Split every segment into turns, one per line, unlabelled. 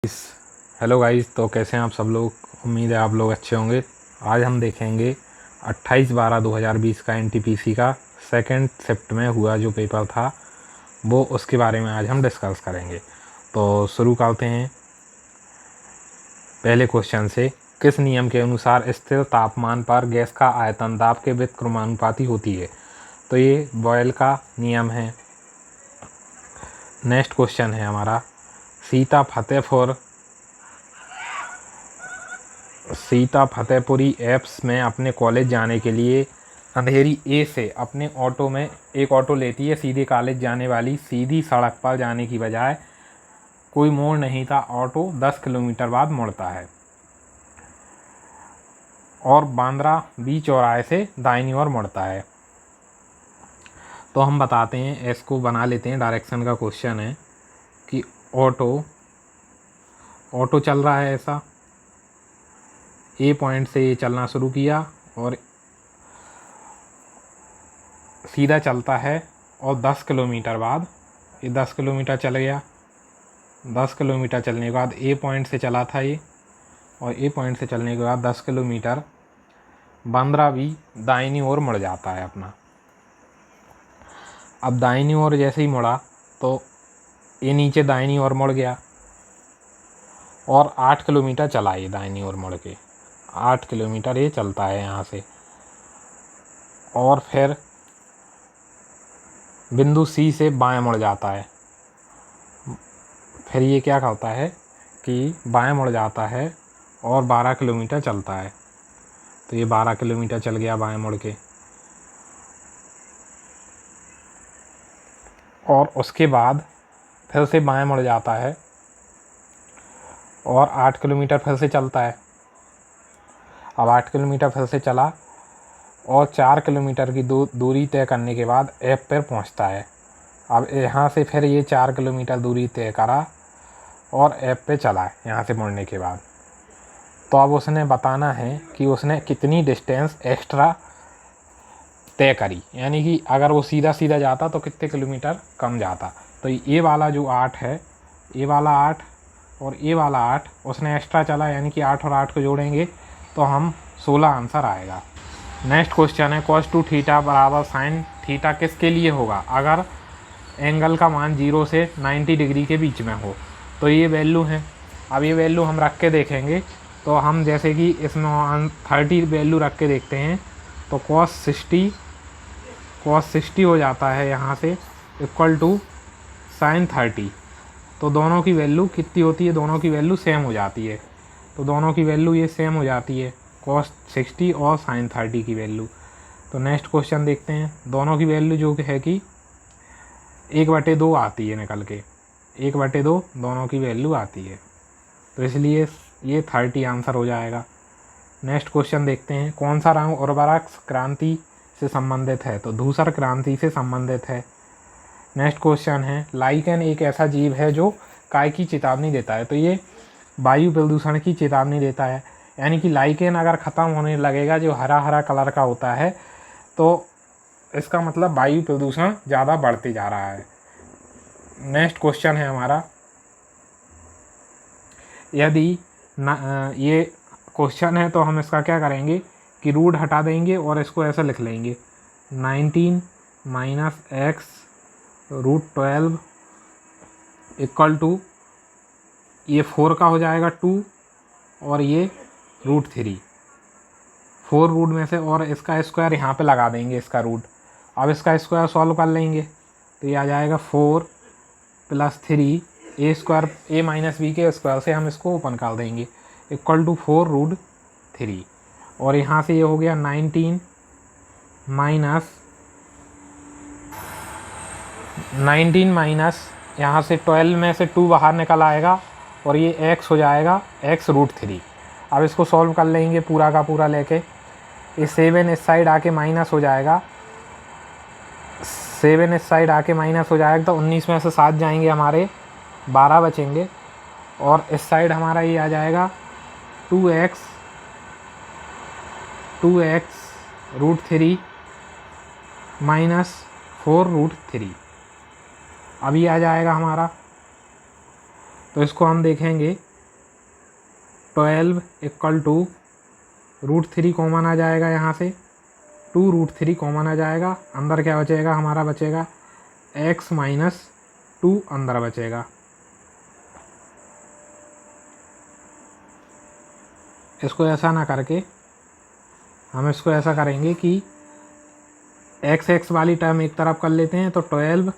Hello guys, तो कैसे हैं आप सब लोग। उम्मीद है आप लोग अच्छे होंगे। आज हम देखेंगे 28/12/2020 का एनटीपीसी का सेकंड शिफ्ट में हुआ जो पेपर था, वो उसके बारे में आज हम डिस्कस करेंगे। तो शुरू करते हैं पहले क्वेश्चन से। किस नियम के अनुसार स्थिर तापमान पर गैस का आयतन दाब के व्युत्क्रमानुपाती होती है? तो ये बॉयल का नियम है। नेक्स्ट क्वेश्चन है हमारा, सीता फतेहपुरी ऐप्स में अपने कॉलेज जाने के लिए अंधेरी ए से अपने ऑटो में एक ऑटो लेती है। सीधे कॉलेज जाने वाली सीधी सड़क पर जाने की बजाय कोई मोड़ नहीं था, ऑटो 10 किलोमीटर बाद मुड़ता है और बांद्रा बी चौराहे से दाहिनी ओर मुड़ता है। तो हम बताते हैं, इसको बना लेते हैं। डायरेक्शन का क्वेश्चन है कि ऑटो चल रहा है ऐसा, ए पॉइंट से ये चलना शुरू किया और सीधा चलता है और 10 किलोमीटर बाद ये 10 किलोमीटर चल गया। 10 किलोमीटर चलने के बाद ए पॉइंट से चला था ये, और ए पॉइंट से चलने के बाद 10 किलोमीटर बांद्रा भी दाहिनी ओर मुड़ जाता है अपना। अब दाहिनी ओर जैसे ही मुड़ा तो ये नीचे दाहिनी ओर मुड़ गया और 8 किलोमीटर चला ये दाहिनी ओर मुड़ के। 8 किलोमीटर ये चलता है यहाँ से, और फिर बिंदु सी से बाएं मुड़ जाता है। फिर ये क्या करता है कि बाएं मुड़ जाता है और 12 किलोमीटर चलता है। तो ये 12 किलोमीटर चल गया बाएं मुड़ के, और उसके बाद फिर से बाएं मुड़ जाता है और 8 किलोमीटर फिर से चलता है। अब 8 किलोमीटर फिर से चला और 4 किलोमीटर की दूरी तय करने के बाद ऐप पर पहुंचता है। अब यहाँ से फिर ये 4 किलोमीटर दूरी तय करा और ऐप पे चला है यहाँ से मुड़ने के बाद। तो अब उसने बताना है कि उसने कितनी डिस्टेंस एक्स्ट्रा तय करी, यानी कि अगर वो सीधा सीधा जाता तो कितने किलोमीटर कम जाता। तो ये वाला जो 8 है, ये वाला 8 और ये वाला 8 उसने एक्स्ट्रा चला, यानी कि 8 और 8 को जोड़ेंगे तो हम 16 आंसर आएगा। नेक्स्ट क्वेश्चन है, cos 2 थीटा बराबर sin थीटा किसके लिए होगा अगर एंगल का मान 0 से 90 डिग्री के बीच में हो? तो ये वैल्यू है। अब ये वैल्यू हम रख के देखेंगे, तो हम जैसे कि इसमें 30 वैल्यू रख के देखते हैं तो cos 60 हो जाता है यहाँ से इक्वल टू sin 30। तो दोनों की वैल्यू कितनी होती है? दोनों की वैल्यू सेम हो जाती है। तो दोनों की वैल्यू ये सेम हो जाती है, cos 60 और sin 30 की वैल्यू। तो नेक्स्ट क्वेश्चन देखते हैं। दोनों की वैल्यू जो है कि 1/2 आती है निकल के, 1/2 दोनों की वैल्यू आती है। तो इसलिए ये 30 आंसर हो जाएगा। नेक्स्ट क्वेश्चन देखते हैं, कौन सा रंग उर्वरक क्रांति से संबंधित है? तो धूसर क्रांति से संबंधित है। नेक्स्ट क्वेश्चन है, लाइकेन एक ऐसा जीव है जो काय की चेतावनी देता है? तो ये वायु प्रदूषण की चेतावनी देता है, यानी कि लाइकेन अगर ख़त्म होने लगेगा, जो हरा हरा कलर का होता है, तो इसका मतलब वायु प्रदूषण ज़्यादा बढ़ते जा रहा है। नेक्स्ट क्वेश्चन है हमारा, यदि ये क्वेश्चन है तो हम इसका क्या करेंगे कि रूट हटा देंगे और इसको ऐसा लिख लेंगे 19 - x√12 इक्वल टू, ये 4 का हो जाएगा 2 और ये √3, 4 रूट में से, और इसका स्क्वायर यहाँ पे लगा देंगे इसका रूट। अब इसका स्क्वायर सॉल्व कर लेंगे तो ये आ जाएगा 4 + 3 a² - b के स्क्वायर से हम इसको ओपन कर देंगे इक्वल टू 4√3। और यहाँ से ये हो गया 19 यहाँ से 12 में से 2 बाहर निकल आएगा और ये x हो जाएगा x√3। अब इसको सॉल्व कर लेंगे पूरा का पूरा लेके, ये 7 इस साइड आके माइनस हो जाएगा, 7 इस साइड आके माइनस हो जाएगा, तो 19 में से 7 जाएंगे हमारे, 12 बचेंगे, और इस साइड हमारा ये आ जाएगा 2x√3 - 4√3। अब ये आ जाएगा हमारा। तो इसको हम देखेंगे 12 इक्वल टू √3 कॉमन आ जाएगा, यहाँ से 2√3 कॉमन आ जाएगा। अंदर क्या बचेगा हमारा, बचेगा x माइनस 2 अंदर बचेगा। इसको ऐसा ना करके हम इसको ऐसा करेंगे कि x वाली टर्म एक तरफ कर लेते हैं, तो 12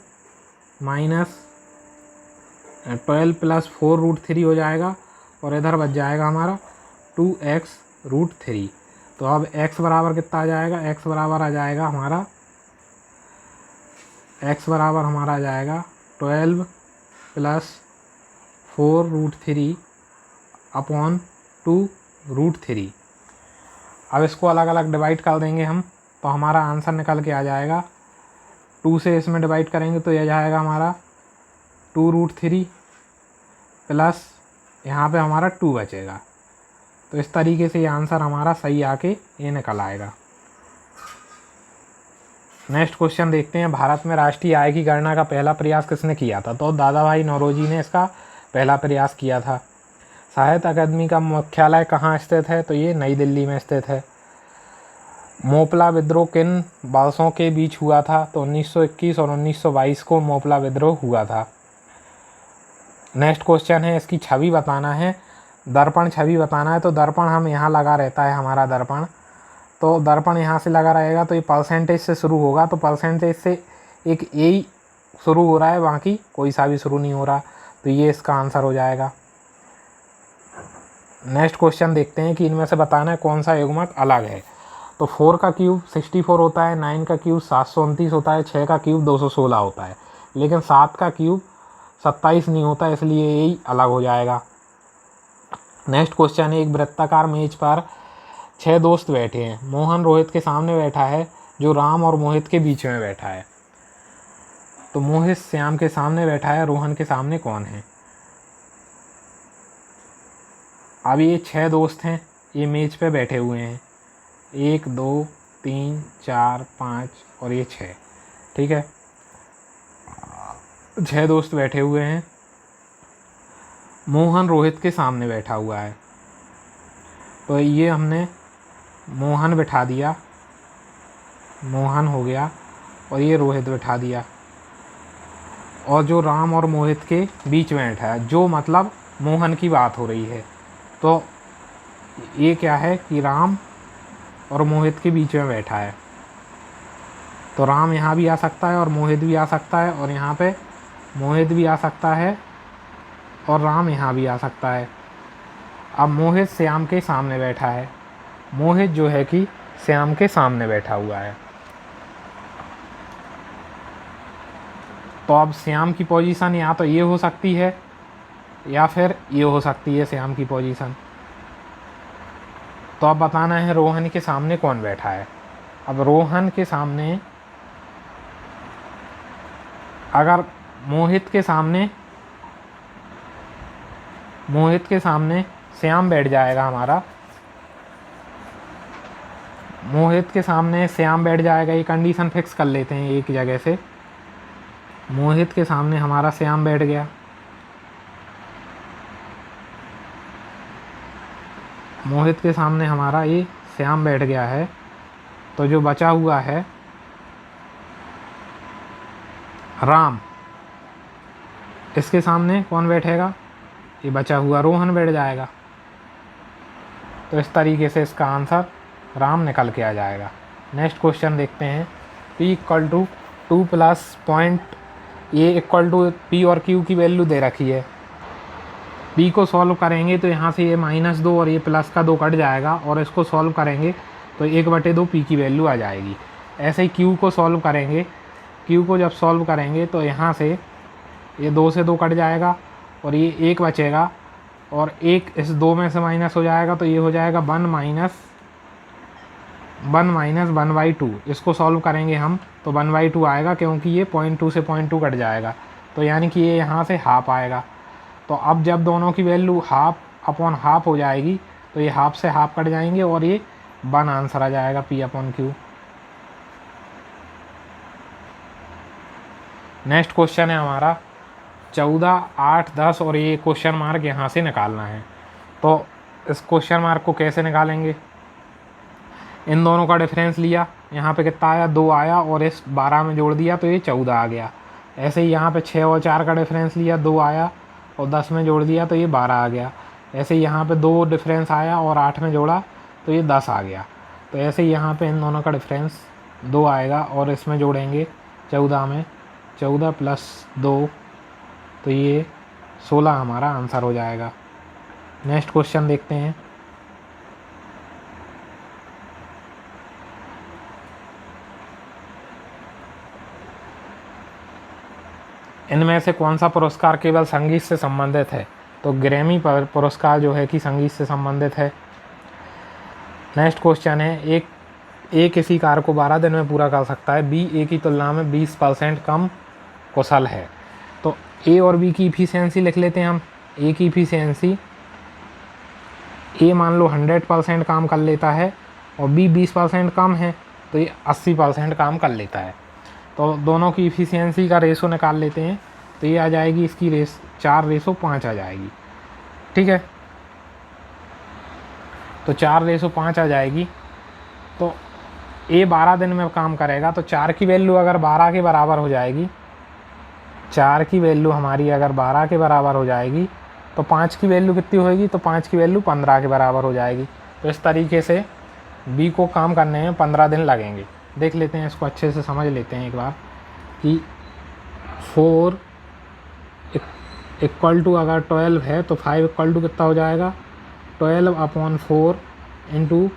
प्लस 4√3 हो जाएगा और इधर बच जाएगा हमारा 2x√3। तो अब x बराबर कितना आ जाएगा, x बराबर आ जाएगा हमारा 12 प्लस 4√3 अपॉन 2√3। अब इसको अलग अलग डिवाइड कर देंगे हम, तो हमारा आंसर निकल के आ जाएगा। 2 से इसमें डिवाइड करेंगे तो यह जाएगा हमारा 2√3 प्लस यहाँ पे हमारा 2 बचेगा। तो इस तरीके से ये आंसर हमारा सही आके ये निकल आएगा। नेक्स्ट क्वेश्चन देखते हैं, भारत में राष्ट्रीय आय की गणना का पहला प्रयास किसने किया था? तो दादा भाई नौरोजी ने इसका पहला प्रयास किया था। साहित्य अकादमी का मुख्यालय कहाँ स्थित है? तो ये नई दिल्ली में स्थित है। मोपला विद्रोह किन वर्षों के बीच हुआ था? तो 1921 और 1922 को मोपला विद्रोह हुआ था। नेक्स्ट क्वेश्चन है, इसकी छवि बताना है, दर्पण छवि बताना है। तो दर्पण हम यहाँ लगा रहता है हमारा दर्पण, तो दर्पण यहाँ से लगा रहेगा, तो ये परसेंटेज से शुरू होगा, तो परसेंटेज से एक ए ही शुरू हो रहा है, बाकी कोई सा भी शुरू नहीं हो रहा, तो ये इसका आंसर हो जाएगा। नेक्स्ट क्वेश्चन देखते हैं कि इनमें से बताना है कौन सा युग्मक अलग है। तो 4 का क्यूब 64 होता है, 9 का क्यूब 729 होता है, 6 का क्यूब 216 होता है, लेकिन 7 का क्यूब 27 नहीं होता, इसलिए यही अलग हो जाएगा। नेक्स्ट क्वेश्चन है, एक वृत्ताकार मेज पर 6 दोस्त बैठे हैं। मोहन रोहित के सामने बैठा है, जो राम और मोहित के बीच में बैठा है। तो मोहित श्याम के सामने बैठा है, रोहन के सामने कौन है? अब ये 6 दोस्त हैं, ये मेज पे बैठे हुए हैं, 1 2 3 4 5 और ये 6, ठीक है, 6 दोस्त बैठे हुए हैं। मोहन रोहित के सामने बैठा हुआ है, तो ये हमने मोहन बिठा दिया, मोहन हो गया, और ये रोहित बिठा दिया, और जो राम और मोहित के बीच में बैठा है, जो मतलब मोहन की बात हो रही है, तो ये क्या है कि राम और मोहित के बीच में बैठा है, तो राम यहाँ भी आ सकता है और मोहित भी आ सकता है, और यहाँ पे मोहित भी आ सकता है और राम यहाँ भी आ सकता है। अब मोहित श्याम के सामने बैठा है, मोहित जो है कि श्याम के सामने बैठा हुआ है, तो अब श्याम की पोजीशन या तो ये हो सकती है या फिर ये हो सकती है श्याम की पोजीशन। तो अब बताना है रोहन के सामने कौन बैठा है। अब रोहन के सामने, अगर मोहित के सामने श्याम बैठ जाएगा हमारा, मोहित के सामने श्याम बैठ जाएगा, ये कंडीशन फिक्स कर लेते हैं एक जगह से। मोहित के सामने हमारा श्याम बैठ गया, मोहित के सामने हमारा ये श्याम बैठ गया है, तो जो बचा हुआ है राम, इसके सामने कौन बैठेगा? ये बचा हुआ रोहन बैठ जाएगा। तो इस तरीके से इसका आंसर राम निकल के आ जाएगा। नेक्स्ट क्वेश्चन देखते हैं, P = 2 plus point A equal to P और Q की वैल्यू दे रखी है। P को सॉल्व करेंगे तो यहाँ से ये -2 और ये +2 कट जाएगा, और इसको सॉल्व करेंगे तो 1/2 P की वैल्यू आ जाएगी। ऐसे ही Q को सॉल्व करेंगे, Q को जब सॉल्व करेंगे तो यहाँ से ये 2 से 2 कट जाएगा और ये 1 बचेगा, और 1 इस 2 में से माइनस हो जाएगा, तो ये हो जाएगा 1 - 1/2। इसको सॉल्व करेंगे हम तो 1/2 आएगा, क्योंकि ये 0.2 से 0.2 कट जाएगा, तो यानी कि ये यहाँ से हाफ आएगा। तो अब जब दोनों की वैल्यू ½ हो जाएगी, तो ये हाफ से हाफ कट जाएंगे और ये 1 आंसर आ जाएगा P/Q। नेक्स्ट क्वेश्चन है हमारा 14, 8, 10 और ये क्वेश्चन मार्क यहाँ से निकालना है। तो इस क्वेश्चन मार्क को कैसे निकालेंगे, इन दोनों का डिफरेंस लिया, यहाँ पे कितना आया 2 आया और इस 12 में जोड़ दिया तो ये 14 आ गया। ऐसे ही यहाँ पे 6 और 4 का डिफरेंस लिया, 2 आया और 10 में जोड़ दिया तो ये 12 आ गया। ऐसे ही यहाँ पे 2 डिफरेंस आया और 8 में जोड़ा तो ये 10 आ गया। तो ऐसे ही यहाँ पे इन दोनों का डिफरेंस 2 आएगा और इसमें जोड़ेंगे 14 में, 14 + 2 तो ये 16 हमारा आंसर हो जाएगा। नेक्स्ट क्वेश्चन देखते हैं। इनमें से कौन सा पुरस्कार केवल संगीत से संबंधित है, तो ग्रैमी पुरस्कार जो है कि संगीत से संबंधित है। नेक्स्ट क्वेश्चन है, ए किसी कार्य को 12 दिन में पूरा कर सकता है, बी ए की तुलना में 20% कम कुशल है। तो ए और बी की इफिशियंसी लिख लेते हैं हम। ए की इफिशियंसी, ए मान लो 100% काम कर लेता है और बी 20% कम है तो ये 80% काम कर लेता है। तो दोनों की इफिशियंसी का रेशो निकाल लेते हैं तो ये आ जाएगी इसकी 4:5 आ जाएगी। ठीक है, तो 4:5 आ जाएगी। तो ए 12 दिन में काम करेगा तो 4 की वैल्यू अगर 12 के बराबर हो जाएगी, 4 की वैल्यू हमारी अगर 12 के बराबर हो जाएगी तो 5 की वैल्यू कितनी होएगी, तो 5 की वैल्यू 15 के बराबर हो जाएगी। तो इस तरीके से बी को काम करने में 15 दिन लगेंगे। देख लेते हैं, इसको अच्छे से समझ लेते हैं एक बार कि 4 = अगर 12 है तो 5 = कितना हो जाएगा, 12/4 ×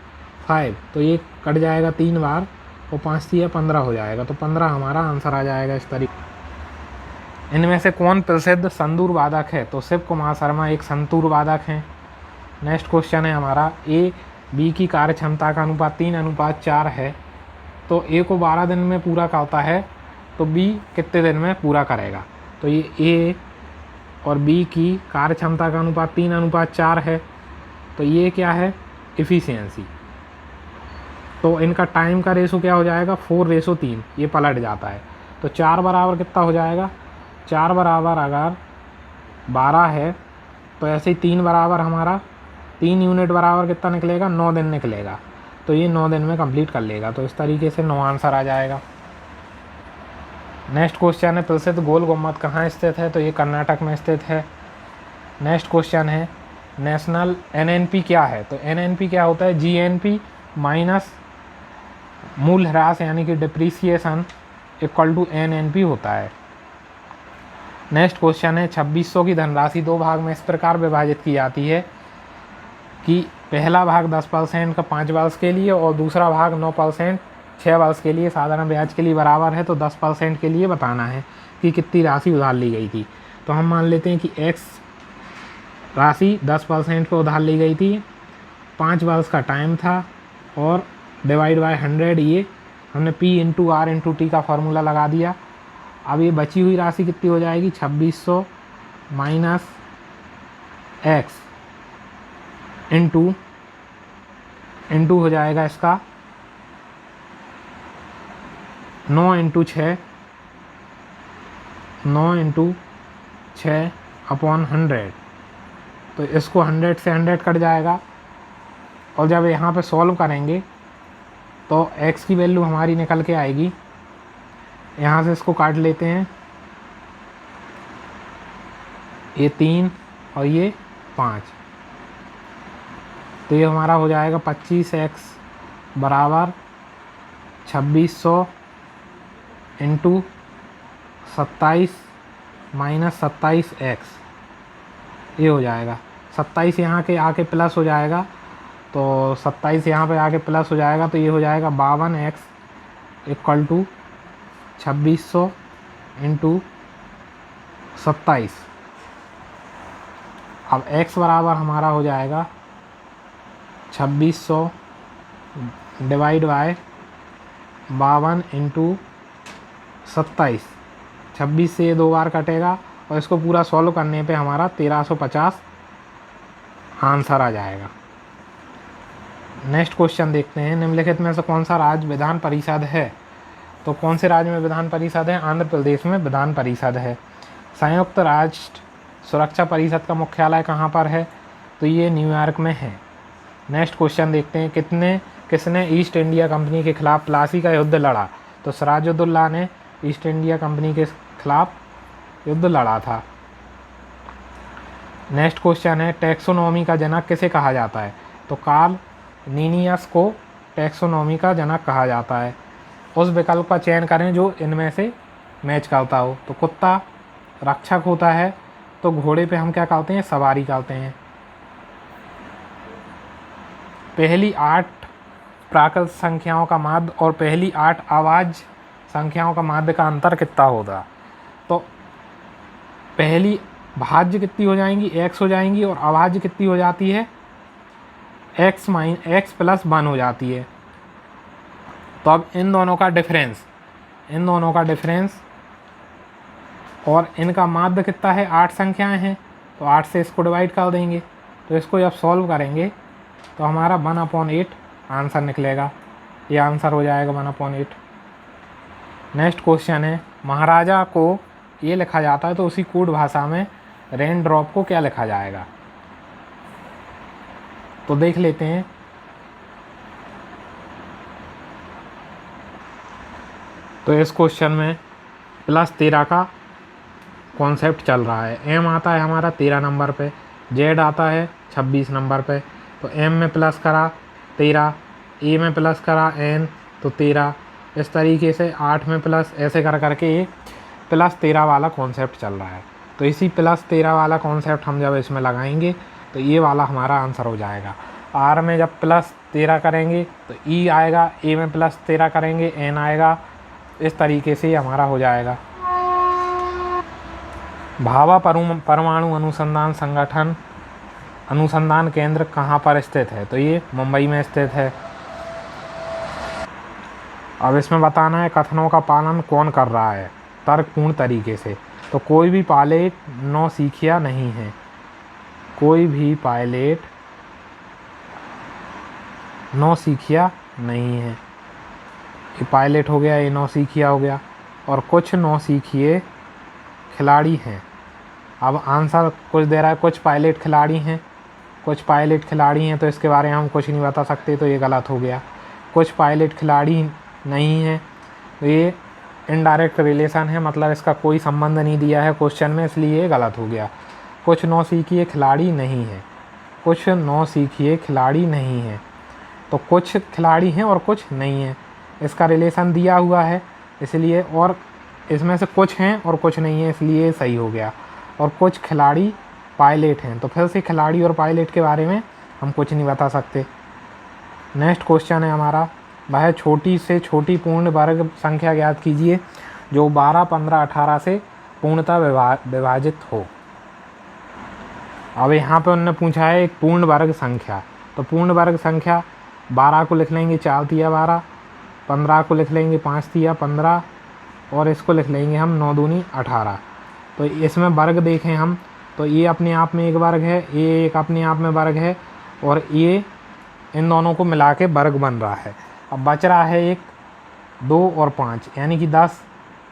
5 तो ये कट जाएगा 3 बार और 5 3 15 हो जाएगा। तो 15 हमारा आंसर आ जाएगा इस तरीके। इनमें से कौन प्रसिद्ध संतूर वादक है, तो शिव कुमार शर्मा एक संतूर वादक हैं। नेक्स्ट क्वेश्चन है हमारा, ए बी की कार्य क्षमता का अनुपात 3:4 है। तो ए को 12 दिन में पूरा करता है तो बी कितने दिन में पूरा करेगा। तो ये ए और बी की कार्य क्षमता का अनुपात 3:4 है। तो ये क्या है, इफ़िशियंसी। तो इनका टाइम का रेशो क्या हो जाएगा, 4:3, ये पलट जाता है। तो 4 बराबर कितना हो जाएगा, 4 बराबर अगर 12 है तो ऐसे ही 3 बराबर हमारा 3 यूनिट बराबर कितना निकलेगा, 9 दिन निकलेगा। तो ये 9 दिन में कंप्लीट कर लेगा। तो इस तरीके से 9 आंसर आ जाएगा। नेक्स्ट क्वेश्चन है, प्रसिद्ध गोल गुम्बद कहाँ स्थित है, तो ये कर्नाटक में स्थित है। नेक्स्ट क्वेश्चन है, नेशनल एनएनपी क्या है, तो एनएनपी क्या होता है, जीएनपी माइनस मूल ह्रास यानी कि डिप्रिसिएशन = एनएनपी होता है। नेक्स्ट क्वेश्चन है, 2600 की धनराशि 2 भाग में इस प्रकार विभाजित की जाती है कि पहला भाग 10% का 5 वर्ष के लिए और दूसरा भाग 9% 6 वर्ष के लिए साधारण ब्याज के लिए बराबर है। तो 10% के लिए बताना है कि कितनी राशि उधार ली गई थी। तो हम मान लेते हैं कि x राशि 10% पर उधार ली गई थी, 5 वर्ष का टाइम था और डिवाइड बाय 100, ये हमने P × R × T का फार्मूला लगा दिया। अब ये बची हुई राशि कितनी हो जाएगी, 2600 माइनस x इंटू हो जाएगा इसका 9 × 6 अपॉन 100। तो इसको 100 से 100 कट जाएगा और जब यहाँ पे सॉल्व करेंगे तो x की वैल्यू हमारी निकल के आएगी। यहाँ से इसको काट लेते हैं, ये 3 और ये 5, तो ये हमारा हो जाएगा 25x बराबर 2600 × 27 माइनस 27x, ये हो जाएगा। 27 यहाँ के आके प्लस हो जाएगा, तो 27 यहाँ पे आके प्लस हो जाएगा तो ये हो जाएगा 52x = 2600 × 27। अब x बराबर हमारा हो जाएगा 2600 डिवाइड बाय 52 × 27। 26 से ये 2 बार कटेगा और इसको पूरा सॉल्व करने पे हमारा 1350 आंसर आ जाएगा। नेक्स्ट क्वेश्चन देखते हैं, निम्नलिखित में से कौन सा राज्य विधान परिषद है, तो कौन से राज्य में विधान परिषद है, आंध्र प्रदेश में विधान परिषद है। संयुक्त राष्ट्र सुरक्षा परिषद का मुख्यालय कहाँ पर है, तो ये न्यूयॉर्क में है। नेक्स्ट क्वेश्चन देखते हैं, किसने ईस्ट इंडिया कंपनी के खिलाफ प्लासी का युद्ध लड़ा? तो सिराजुद्दौला ने ईस्ट इंडिया कंपनी के खिलाफ युद्ध लड़ा था। नेक्स्ट क्वेश्चन है, टैक्सोनॉमी का जनक किसे कहा जाता है? तो कार्ल लिनियस को टैक्सोनॉमी का जनक कहा जाता है। उस विकल्प का चयन करें जो इनमें से मैच करता हो। तो कुत्ता रक्षक होता है, तो घोड़े पे हम क्या करते हैं? सवारी करते हैं। पहली 8 प्राकृत संख्याओं का माध्य और पहली 8 आवाज संख्याओं का माध्य का अंतर कितना होगा? तो पहली भाज्य कितनी हो जाएंगी? x हो जाएंगी, और अभाज्य कितनी हो जाती है? x + 1 हो जाती है। तो अब इन दोनों का डिफरेंस और इनका माध्य कितना है? 8 संख्याएं हैं, तो 8 से इसको डिवाइड कर देंगे। तो इसको जब सॉल्व करेंगे तो हमारा 1/8 आंसर निकलेगा। ये आंसर हो जाएगा 1/8। नेक्स्ट क्वेश्चन है, महाराजा को ये लिखा जाता है तो उसी कूट भाषा में रेन ड्रॉप को क्या लिखा जाएगा? तो देख लेते हैं। तो इस क्वेश्चन में +13 का कॉन्सेप्ट चल रहा है। m आता है हमारा 13 नंबर पे, z आता है 26 नंबर पे। तो m में प्लस करा 13, a में प्लस करा n तो 13, इस तरीके से 8 में प्लस, ऐसे कर करके ये +13 वाला कॉन्सेप्ट चल रहा है। तो इसी +13 वाला कॉन्सेप्ट हम जब इसमें लगाएंगे तो ये वाला हमारा आंसर हो जाएगा। r में जब +13 करेंगे तो e आएगा, a में +13 करेंगे n आएगा। इस तरीके से हमारा हो जाएगा। भाभा परमाणु अनुसंधान संगठन अनुसंधान केंद्र कहाँ पर स्थित है? तो ये मुंबई में स्थित है। अब इसमें बताना है कथनों का पालन कौन कर रहा है तर्कपूर्ण तरीके से। तो कोई भी पायलट नौसिखिया नहीं है। कोई भी पायलट नौसिखिया नहीं है। ये पायलट हो गया, ये नौसिखिया हो गया। और कुछ नौसिखिए खिलाड़ी हैं। अब आंसर कुछ दे रहा है, कुछ पायलट खिलाड़ी हैं, कुछ पायलट खिलाड़ी हैं, तो इसके बारे में हम कुछ नहीं बता सकते, तो ये गलत हो गया। कुछ पायलट खिलाड़ी नहीं हैं, तो ये इनडायरेक्ट रिलेशन है, मतलब इसका कोई संबंध नहीं दिया है क्वेश्चन में, इसलिए ये गलत हो गया। कुछ नौसिखिए खिलाड़ी नहीं है, कुछ नौसिखिए खिलाड़ी नहीं है, तो कुछ खिलाड़ी हैं और कुछ नहीं है, इसका रिलेशन दिया हुआ है इसलिए, और इसमें से कुछ हैं और कुछ नहीं है इसलिए सही हो गया। और कुछ खिलाड़ी पायलट हैं, तो फिर से खिलाड़ी और पायलट के बारे में हम कुछ नहीं बता सकते। नेक्स्ट क्वेश्चन है हमारा, वह छोटी से छोटी पूर्ण वर्ग संख्या ज्ञात कीजिए जो 12, 15, 18 से पूर्णतः विभाजित हो। अब यहाँ पे उन्होंने पूछा है एक पूर्ण वर्ग संख्या, तो पूर्ण वर्ग संख्या 12 को लिख लेंगे 4 तिया 12, 15 को लिख लेंगे 5 तिया 15, और इसको लिख लेंगे हम 9 दूनी 18। तो इसमें वर्ग देखें हम, तो ये अपने आप में एक वर्ग है, ये एक अपने आप में वर्ग है, और ये इन दोनों को मिला के वर्ग बन रहा है। अब बच रहा है 1, 2 और 5 यानी कि 10,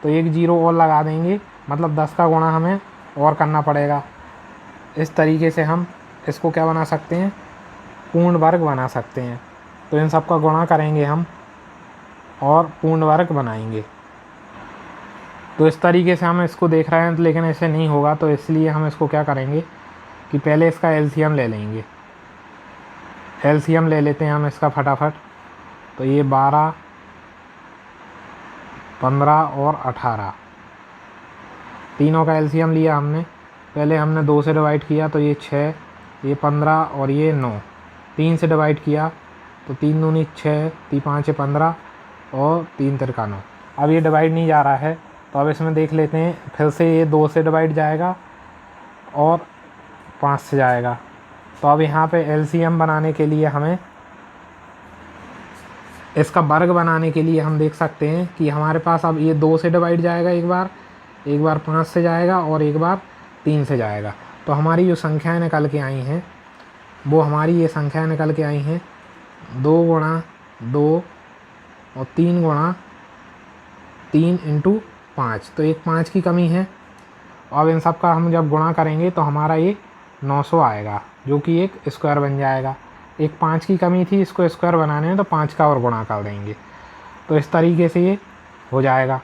तो एक 0 और लगा देंगे, मतलब 10 का गुणा हमें और करना पड़ेगा। इस तरीके से हम इसको क्या बना सकते हैं? पूर्ण वर्ग बना सकते हैं। तो इन सब का गुणा करेंगे हम और पूर्ण वर्ग बनाएंगे। तो इस तरीके से हम इसको देख रहे हैं, लेकिन ऐसे नहीं होगा, तो इसलिए हम इसको क्या करेंगे कि पहले इसका एलसीएम ले लेंगे। एलसीएम ले लेते हैं हम इसका फटाफट। तो ये 12, 15 और 18, तीनों का एलसीएम लिया हमने। पहले हमने 2 से डिवाइड किया तो ये 6, ये 15 और ये 9। 3 से डिवाइड किया तो 3 दूनी 6, 3 5 15 और 3 तिरका 9। अब ये डिवाइड नहीं जा रहा है, तो अब इसमें देख लेते हैं, फिर से ये 2 से डिवाइड जाएगा और 5 से जाएगा। तो अब यहाँ पे एलसीएम बनाने के लिए हमें, इसका वर्ग बनाने के लिए हम देख सकते हैं कि हमारे पास अब ये 2 से डिवाइड जाएगा एक बार 5 से जाएगा और एक बार 3 से जाएगा। तो हमारी जो संख्याएं निकल के आई हैं वो हमारी ये संख्याएं निकल के आई हैं 2 गुणा 2 और 3 गुणा 3 इंटू 5। तो एक 5 की कमी है। अब इन सब का हम जब गुणा करेंगे तो हमारा ये 900 आएगा, जो कि एक स्क्वायर बन जाएगा। एक 5 की कमी थी, इसको स्क्वायर बनाने में, तो 5 का और गुणा कर देंगे, तो इस तरीके से ये हो जाएगा।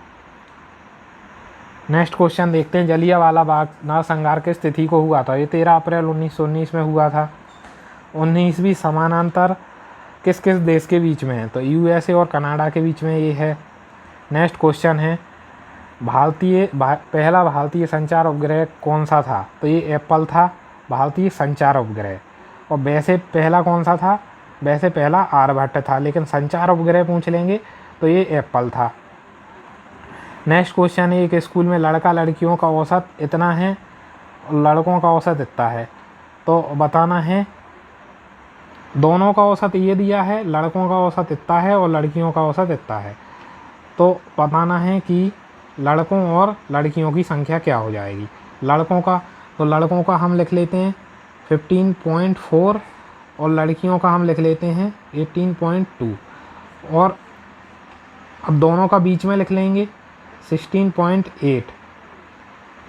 नेक्स्ट क्वेश्चन देखते हैं। जलियांवाला बाग नरसंहार किस तिथि को हुआ था? ये 13 अप्रैल 1919 में हुआ था। 19वीं समानांतर किस किस देश के बीच में है? तो USA और कनाडा के बीच में ये है। नेक्स्ट क्वेश्चन है, पहला भारतीय संचार उपग्रह कौन सा था? तो ये एप्पल था, भारतीय संचार उपग्रह। और वैसे पहला कौन सा था? वैसे पहला आर्यभट्ट था, लेकिन संचार उपग्रह पूछ लेंगे तो ये एप्पल था। नेक्स्ट क्वेश्चन है, एक स्कूल में लड़का लड़कियों का औसत इतना है और लड़कों का औसत इतना है, तो बताना है। दोनों का औसत ये दिया है, लड़कों का औसत इतना है और लड़कियों का औसत इतना है, तो बताना है कि लड़कों और लड़कियों की संख्या क्या हो जाएगी। लड़कों का हम लिख लेते हैं 15.4 और लड़कियों का हम लिख लेते हैं 18.2, और अब दोनों का बीच में लिख लेंगे 16.8,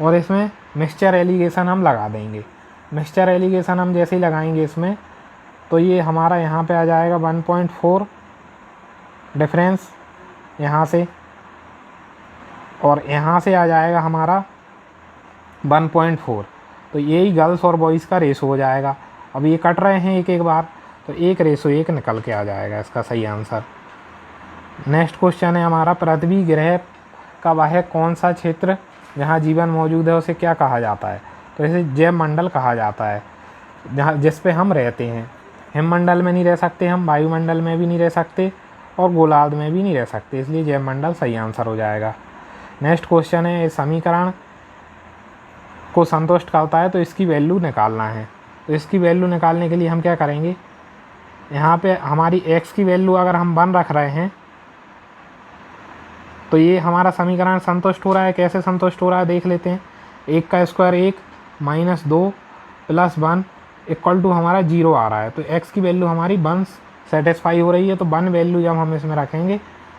और इसमें मिक्सचर एलिगेशन हम लगा देंगे। मिक्सचर एलिगेशन हम जैसे ही लगाएंगे इसमें, तो ये हमारा यहाँ पे आ जाएगा 1.4 डिफरेंस यहाँ से, और यहाँ से आ जाएगा हमारा 1.4, तो यही गर्ल्स और बॉयज़ का रेशो हो जाएगा। अब ये कट रहे हैं एक एक बार, तो 1:1 निकल के आ जाएगा इसका सही आंसर। नेक्स्ट क्वेश्चन है हमारा, पृथ्वी ग्रह का वह कौन सा क्षेत्र जहाँ जीवन मौजूद है उसे क्या कहा जाता है? तो इसे जैव मंडल कहा जाता है, जिस पे हम रहते हैं। हिममंडल में नहीं रह सकते हम, वायुमंडल में भी नहीं रह सकते, और गोलार्ध में भी नहीं रह सकते, इसलिए जैव मंडल सही आंसर हो जाएगा। नेक्स्ट क्वेश्चन है, इस समीकरण को संतुष्ट करता है तो इसकी वैल्यू निकालना है। तो इसकी वैल्यू निकालने के लिए हम क्या करेंगे, यहाँ पे हमारी x की वैल्यू अगर हम 1 रख रहे हैं, तो ये हमारा समीकरण संतुष्ट हो रहा है। कैसे संतुष्ट हो रहा है देख लेते हैं। 1 का square 1 minus 2 plus 1 equal to हमारा 0 आ रहा है, तो x की वैल्यू हमारी 1 सेटिस्फाई हो रही है। तो 1 वैल्यू जब हम इसमें रखेंगे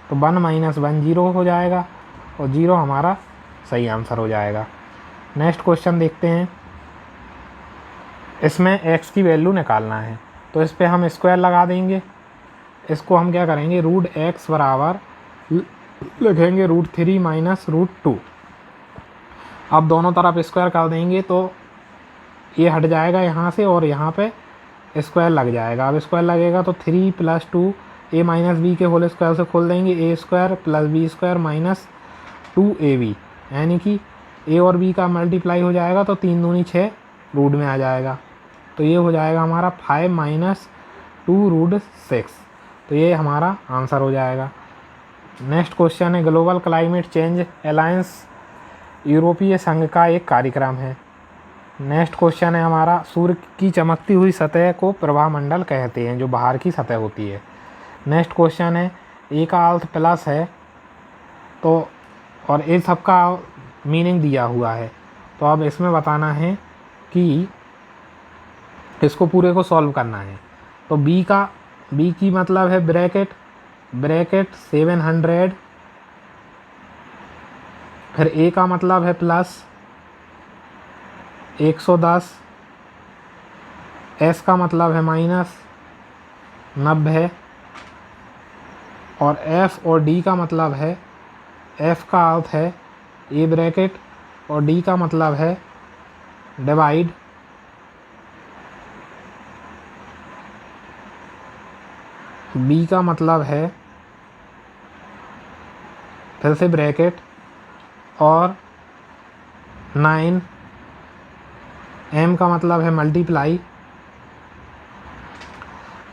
तो 1 माइनस 1 0 हो जाएगा, और 0 हमारा सही आंसर हो जाएगा। नेक्स्ट क्वेश्चन देखते हैं। इसमें x की वैल्यू निकालना है, तो इस पर हम स्क्वायर लगा देंगे। इसको हम क्या करेंगे, √x बराबर लिखेंगे √3 माइनस √2। अब दोनों तरफ स्क्वायर कर देंगे तो ये हट जाएगा यहाँ से, और यहाँ पे स्क्वायर लग जाएगा। अब स्क्वायर लगेगा तो 3 + 2 a माइनस बी के होल स्क्वायर से खोल देंगे, a² + b² माइनस 2ab, यानी कि a और b का मल्टीप्लाई हो जाएगा तो 3 दूनी 6 रूट में आ जाएगा। तो ये हो जाएगा हमारा 5 माइनस 2√6, तो ये हमारा आंसर हो जाएगा। नेक्स्ट क्वेश्चन है, ग्लोबल क्लाइमेट चेंज अलायंस यूरोपीय संघ का एक कार्यक्रम है। नेक्स्ट क्वेश्चन है हमारा, सूर्य की चमकती हुई सतह को प्रभामंडल कहते हैं, जो बाहर की सतह होती है। नेक्स्ट क्वेश्चन है, ए का अर्थ प्लस है, तो और इन सब का मीनिंग दिया हुआ है, तो अब इसमें बताना है कि इसको पूरे को सॉल्व करना है। तो बी की मतलब है ब्रैकेट 700, फिर ए का मतलब है प्लस 110, एस का मतलब है माइनस 90, और एफ और डी का मतलब है, एफ का अर्थ है ए ब्रैकेट और डी का मतलब है डिवाइड, बी का मतलब है फिर से ब्रैकेट और 9, एम का मतलब है मल्टीप्लाई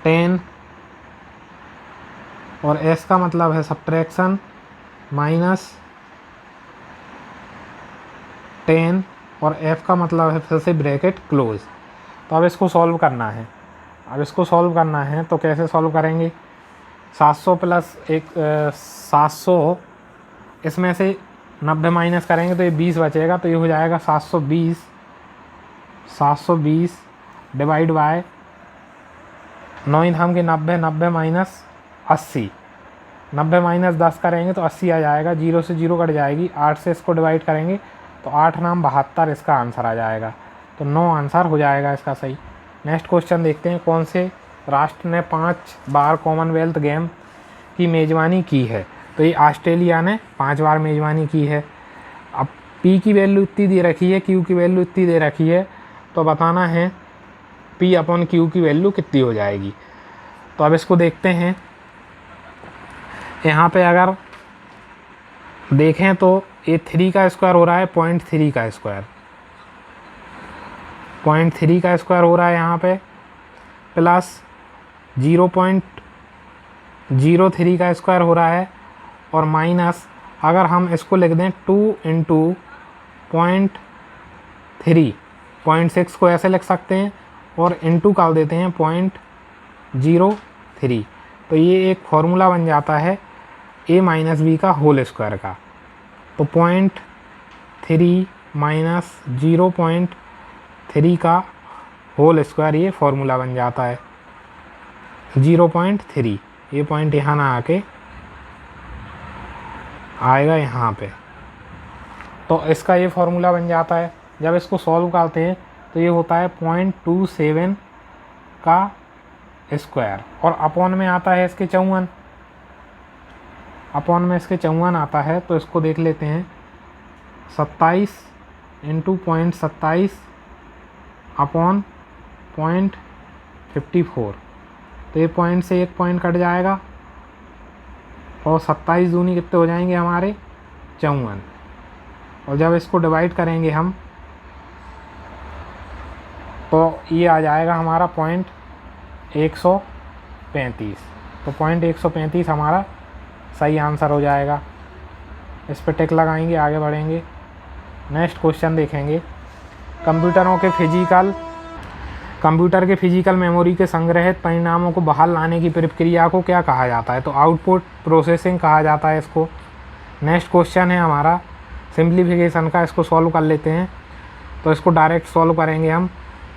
10, और एस का मतलब है सब्ट्रैक्शन माइनस 10, और एफ का मतलब है फिर से ब्रैकेट क्लोज। तो अब इसको सॉल्व करना है। तो कैसे सॉल्व करेंगे, 700 प्लस 700, इसमें से 90 माइनस करेंगे तो ये 20 बचेगा, तो ये हो जाएगा 720 डिवाइड बाय 9 हम के 90 माइनस 80, 90 माइनस 10 करेंगे तो 80 आ जाएगा, 0 से 0 कट जाएगी, 8 से इसको डिवाइड करेंगे तो 8 9 72 इसका आंसर आ जाएगा। तो 9 आंसर हो जाएगा इसका सही। नेक्स्ट क्वेश्चन देखते हैं, कौन से राष्ट्र ने 5 बार कॉमनवेल्थ गेम की मेज़बानी की है। तो ये ऑस्ट्रेलिया ने 5 बार मेज़बानी की है। अब P की वैल्यू इतनी दे रखी है, Q की वैल्यू इतनी दे रखी है, तो बताना है P/Q की वैल्यू कितनी हो जाएगी। तो अब इसको देखते हैं। यहाँ पे अगर देखें तो ये 3 का स्क्वायर हो रहा है 0.3 का स्क्वायर, 0.3 का स्क्वायर हो रहा है यहाँ पे, प्लस 0.03 का स्क्वायर हो रहा है, और माइनस अगर हम इसको लिख दें 2 इंटू 0.3, 0.6 को ऐसे लिख सकते हैं और इंटू कर देते हैं 0.03। तो ये एक फॉर्मूला बन जाता है a माइनस बी का होल स्क्वायर का। तो 0.3 माइनस 0.3 का होल स्क्वायर ये फॉर्मूला बन जाता है 0.3। ये पॉइंट यहाँ ना आके आएगा यहाँ पे, तो इसका ये फॉर्मूला बन जाता है। जब इसको सॉल्व करते हैं तो ये होता है 0.27 का स्क्वायर, और अपॉन में आता है इसके 54, अपॉन में इसके 54 आता है। तो इसको देख लेते हैं, 27 इंटू 0.27 अपॉन 0.54। तो ये पॉइंट से एक पॉइंट कट जाएगा, और 27 दूनी कितने हो जाएंगे हमारे 54। और जब इसको डिवाइड करेंगे हम तो ये आ जाएगा हमारा 0.135। तो 0.135 हमारा सही आंसर हो जाएगा। इस पर टिक लगाएंगे, आगे बढ़ेंगे। नेक्स्ट क्वेश्चन देखेंगे, कंप्यूटर के फिजिकल मेमोरी के संग्रहित परिणामों को बाहर लाने की प्रक्रिया को क्या कहा जाता है। तो आउटपुट प्रोसेसिंग कहा जाता है इसको। नेक्स्ट क्वेश्चन है हमारा सिंप्लीफिकेशन का, इसको सॉल्व कर लेते हैं। तो इसको डायरेक्ट सॉल्व करेंगे हम,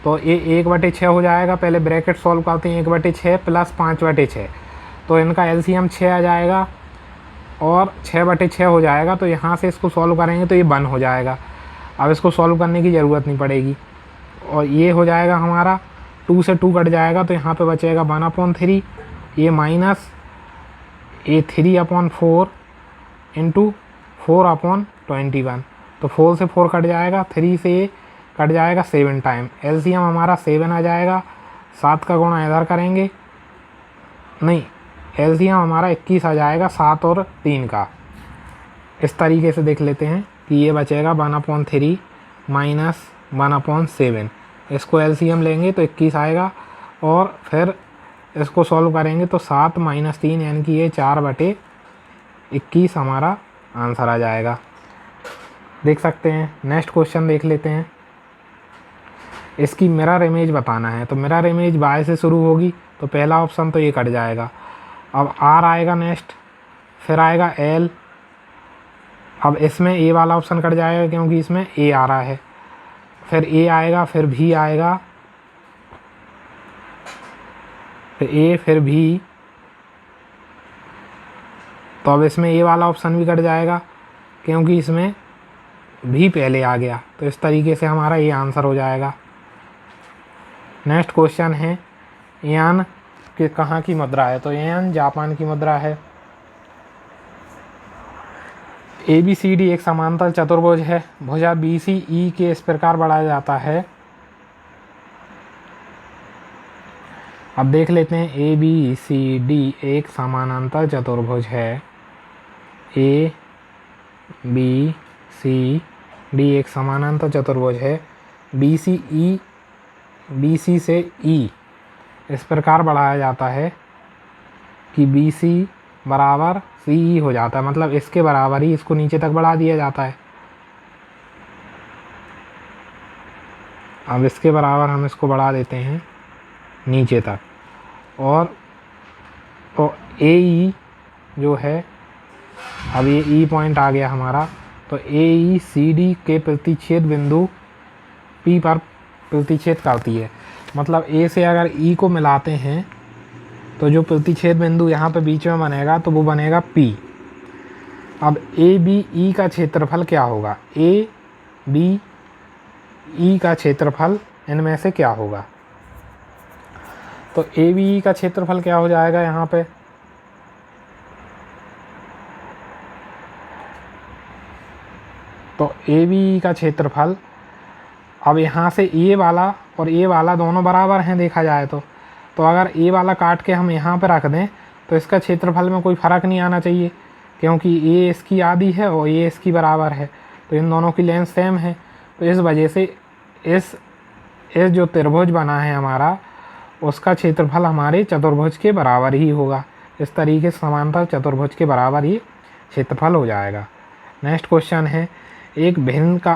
तो ये 1/6 हो जाएगा। पहले ब्रैकेट सॉल्व करते हैं, 1/6 प्लस 5/6, तो इनका एलसीएम 6 आ जाएगा और 6/6 हो जाएगा। तो यहाँ से इसको सॉल्व करेंगे तो ये 1 हो जाएगा। अब इसको सॉल्व करने की ज़रूरत नहीं पड़ेगी, और ये हो जाएगा हमारा 2 से 2 कट जाएगा, तो यहाँ पे बचेगा 1/3। ये माइनस ये 3/4 इंटू 4/21। तो 4 से 4 कट जाएगा, 3 से ये कट जाएगा 7 टाइम। एलसीएम हमारा 7 आ जाएगा। 7 का गुणा इधर करेंगे, नहीं, एलसीएम हमारा 21 आ जाएगा 7 और 3 का। इस तरीके से देख लेते हैं कि ये बचेगा 1/3 माइनस 1/7। इसको एलसीएम लेंगे तो 21 आएगा, और फिर इसको सॉल्व करेंगे तो 7 माइनस 3 यानी कि ये 4/21 हमारा आंसर आ जाएगा। देख सकते हैं। नेक्स्ट क्वेश्चन देख लेते हैं, इसकी मिरर इमेज बताना है। तो मिरर इमेज बाय से शुरू होगी, तो पहला ऑप्शन तो ये कट जाएगा। अब आर आएगा नेक्स्ट, फिर आएगा एल। अब इसमें ए वाला ऑप्शन कट जाएगा क्योंकि इसमें ए आ रहा है, फिर ए आएगा, फिर भी आएगा, फिर ए, फिर भी। तो अब इसमें ए वाला ऑप्शन भी कट जाएगा क्योंकि इसमें भी पहले आ गया। तो इस तरीके से हमारा ये आंसर हो जाएगा। नेक्स्ट क्वेश्चन है, यान कि कहाँ की मुद्रा है। तो यान जापान की मुद्रा है। ABCD एक समांतर चतुर्भुज है। भुजा BCE के इस प्रकार बढ़ाया जाता है। अब देख लेते हैं, ABCD एक समानांतर चतुर्भुज है। ABCD एक समानांतर चतुर्भुज है। BC से E इस प्रकार बढ़ाया जाता है कि BC बराबर CE हो जाता है, मतलब इसके बराबर ही इसको नीचे तक बढ़ा दिया जाता है। अब इसके बराबर हम इसको बढ़ा देते हैं नीचे तक, और तो AE जो है, अब ये E पॉइंट आ गया हमारा। तो AECD के प्रतिच्छेद बिंदु P पर प्रतिच्छेद करती है। मतलब A से अगर E को मिलाते हैं तो जो प्रतिच्छेद बिंदु यहाँ पे बीच में बनेगा तो वो बनेगा P। अब ABE का क्षेत्रफल क्या होगा। ABE ई का क्षेत्रफल इनमें से क्या होगा। तो ए बी ई का क्षेत्रफल क्या हो जाएगा यहाँ पे, तो ए बी ई का क्षेत्रफल, अब यहाँ से ए वाला और ए वाला दोनों बराबर हैं देखा जाए तो अगर ए वाला काट के हम यहाँ पे रख दें तो इसका क्षेत्रफल में कोई फ़र्क नहीं आना चाहिए, क्योंकि ए इसकी आधी है और ए इसकी बराबर है, तो इन दोनों की लेंथ सेम है। तो इस वजह से इस जो त्रिभुज बना है हमारा, उसका क्षेत्रफल हमारे चतुर्भुज के बराबर ही होगा। इस तरीके से समांतर चतुर्भुज के बराबर ही क्षेत्रफल हो जाएगा। नेक्स्ट क्वेश्चन है, एक भिन्न का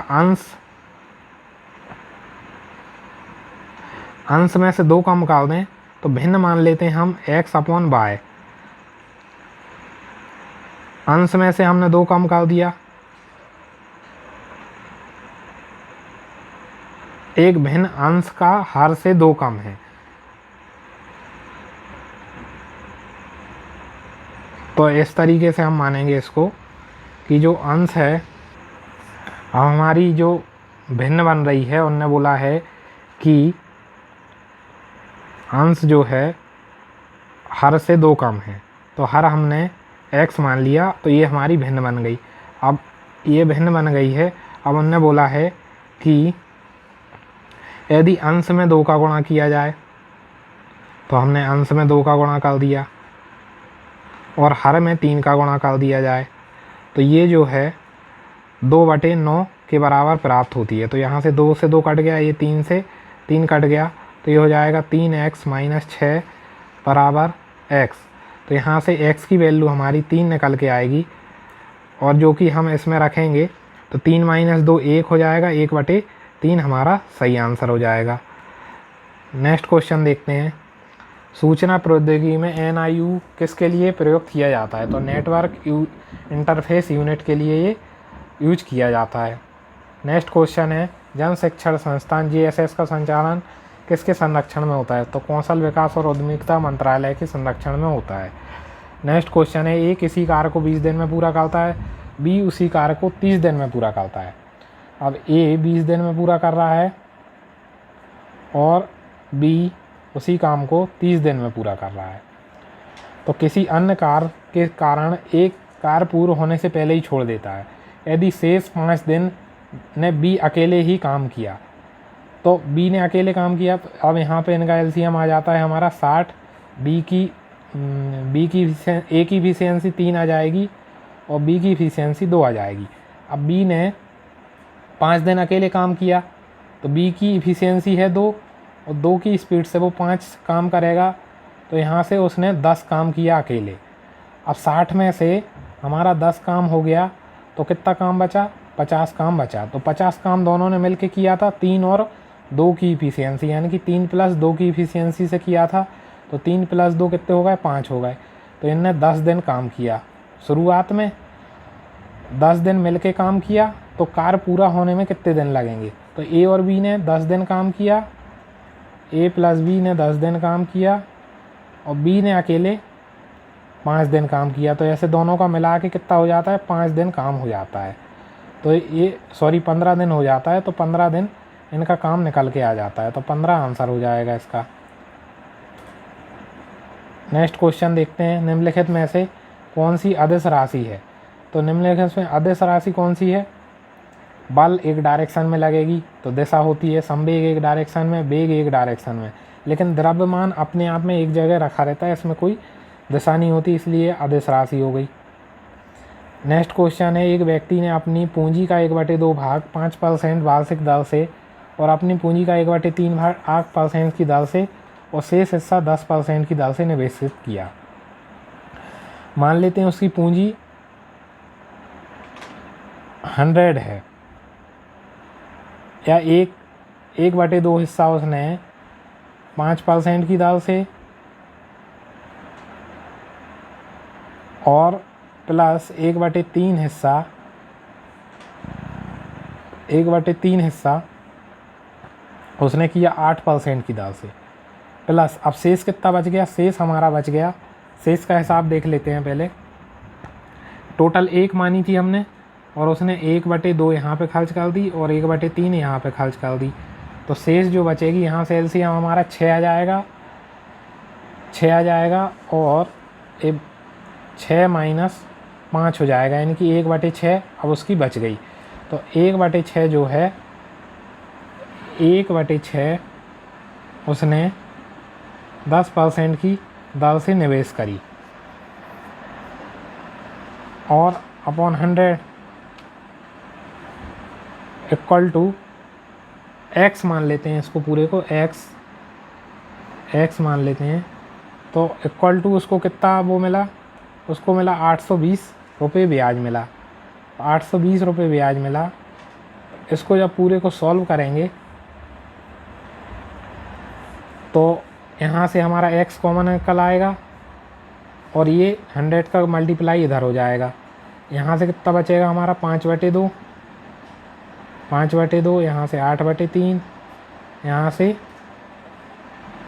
अंश में से 2 का निकाल दें तो भिन्न मान लेते हैं हम x/y। अंश में से हमने 2 का निकाल दिया, एक भिन्न अंश का हर से 2 कम है, तो इस तरीके से हम मानेंगे इसको कि जो अंश है, अब हमारी जो भिन्न बन रही है उनने बोला है कि अंश जो है हर से 2 कम है, तो हर हमने x मान लिया, तो ये हमारी भिन्न बन गई। अब ये भिन्न बन गई है, अब उनने बोला है कि यदि अंश में 2 का गुणा किया जाए, तो हमने अंश में 2 का गुणा कर दिया और हर में 3 का गुणा कर दिया जाए, तो ये जो है 2/9 के बराबर प्राप्त होती है। तो यहाँ से 2 से 2 कट गया, ये 3 से 3 कट गया, तो ये हो जाएगा 3x - 6 बराबर x। तो यहाँ से x की वैल्यू हमारी 3 निकल के आएगी, और जो कि हम इसमें रखेंगे तो 3 - 2 1 हो जाएगा, 1/3 हमारा सही आंसर हो जाएगा। नेक्स्ट क्वेश्चन देखते हैं, सूचना प्रौद्योगिकी में NIU किसके लिए प्रयोग किया जाता है। तो नेटवर्क इंटरफेस यूनिट के लिए ये यूज किया जाता है। नेक्स्ट क्वेश्चन है, जन शिक्षण संस्थान JSS का संचालन किसके संरक्षण में होता है। तो कौशल विकास और उद्यमिता मंत्रालय के संरक्षण में होता है। नेक्स्ट क्वेश्चन है, ए किसी कार्य को 20 दिन में पूरा करता है, बी उसी कार्य को 30 दिन में पूरा करता है। अब ए 20 दिन में पूरा कर रहा है और बी उसी काम को 30 दिन में पूरा कर रहा है, तो किसी अन्य कार्य के कारण एक कार्य पूर्ण होने से पहले ही छोड़ देता है। यदि शेष 5 दिन ने बी अकेले ही काम किया, तो बी ने अकेले काम किया, तो अब यहाँ पे इनका LCM आ जाता है हमारा 60। ए की इफिशियंसी 3 आ जाएगी और बी की इफिशियंसी 2 आ जाएगी। अब बी ने 5 दिन अकेले काम किया, तो बी की इफिशियंसी है 2 और 2 की स्पीड से वो 5 काम करेगा, तो यहाँ से उसने 10 काम किया अकेले। अब 60 में से हमारा 10 काम हो गया, तो कितना काम बचा, 50 काम बचा। तो 50 काम दोनों ने मिलके किया था 3 और 2 की इफिशियंसी, यानी कि 3 + 2 की इफिशियंसी से किया था, तो 3 + 2 कितने हो गए, 5 हो गए। तो इनने 10 दिन काम किया, शुरुआत में 10 दिन मिलके काम किया, तो कार्य पूरा होने में कितने दिन लगेंगे। तो ए और बी ने 10 दिन काम किया, ए + बी ने 10 दिन काम किया और बी ने अकेले 5 दिन काम किया, तो ऐसे दोनों का मिला के कितना हो जाता है, 5 दिन काम हो जाता है। तो ये 15 दिन हो जाता है, तो 15 दिन इनका काम निकल के आ जाता है, तो 15 आंसर हो जाएगा इसका। नेक्स्ट क्वेश्चन देखते हैं, निम्नलिखित में से कौन सी अदिश राशि है। तो निम्नलिखित में अदिश राशि कौन सी है, बल एक डायरेक्शन में लगेगी तो दिशा होती है, संवेग एक डायरेक्शन में, वेग एक डायरेक्शन में, लेकिन द्रव्यमान अपने आप में एक जगह रखा रहता है, इसमें कोई दिशा नहीं होती, इसलिए अदिश राशि हो गई। नेक्स्ट क्वेश्चन है, एक व्यक्ति ने अपनी पूंजी का 1/2 भाग 5% वार्षिक दर से और अपनी पूंजी का 1/3 भाग 8% की दर से और शेष हिस्सा 10% की दर से निवेशित किया। मान लेते हैं उसकी पूंजी 100 है, या 1/2 हिस्सा उसने 5% की दर से और प्लस 1/3 हिस्सा उसने किया 8% की दर से, प्लस अब शेष कितना बच गया, शेष हमारा बच गया, शेष का हिसाब देख लेते हैं पहले। टोटल 1 मानी थी हमने, और उसने 1/2 यहाँ पे खर्च कर दी और 1/3 यहाँ पे खर्च कर दी। तो शेष जो बचेगी यहाँ से एलसीएम हमारा 6 आ जाएगा, 6 आ जाएगा और 6 माइनस 5 हो जाएगा, यानी कि 1/6 अब उसकी बच गई। तो 1/6 जो है 1/6 उसने 10% की दर से निवेश करी और अपॉन 100 इक्वल टू एक्स मान लेते हैं, इसको पूरे को एक्स मान लेते हैं। तो इक्वल टू उसको कितना वो मिला, उसको मिला 820 रुपये ब्याज मिला, 820 रुपये ब्याज मिला। इसको जब पूरे को सॉल्व करेंगे तो यहाँ से हमारा x कॉमन निकल आएगा और ये 100 का मल्टीप्लाई इधर हो जाएगा। यहाँ से कितना बचेगा हमारा 5/2, 5/2, यहाँ से 8/3, यहाँ से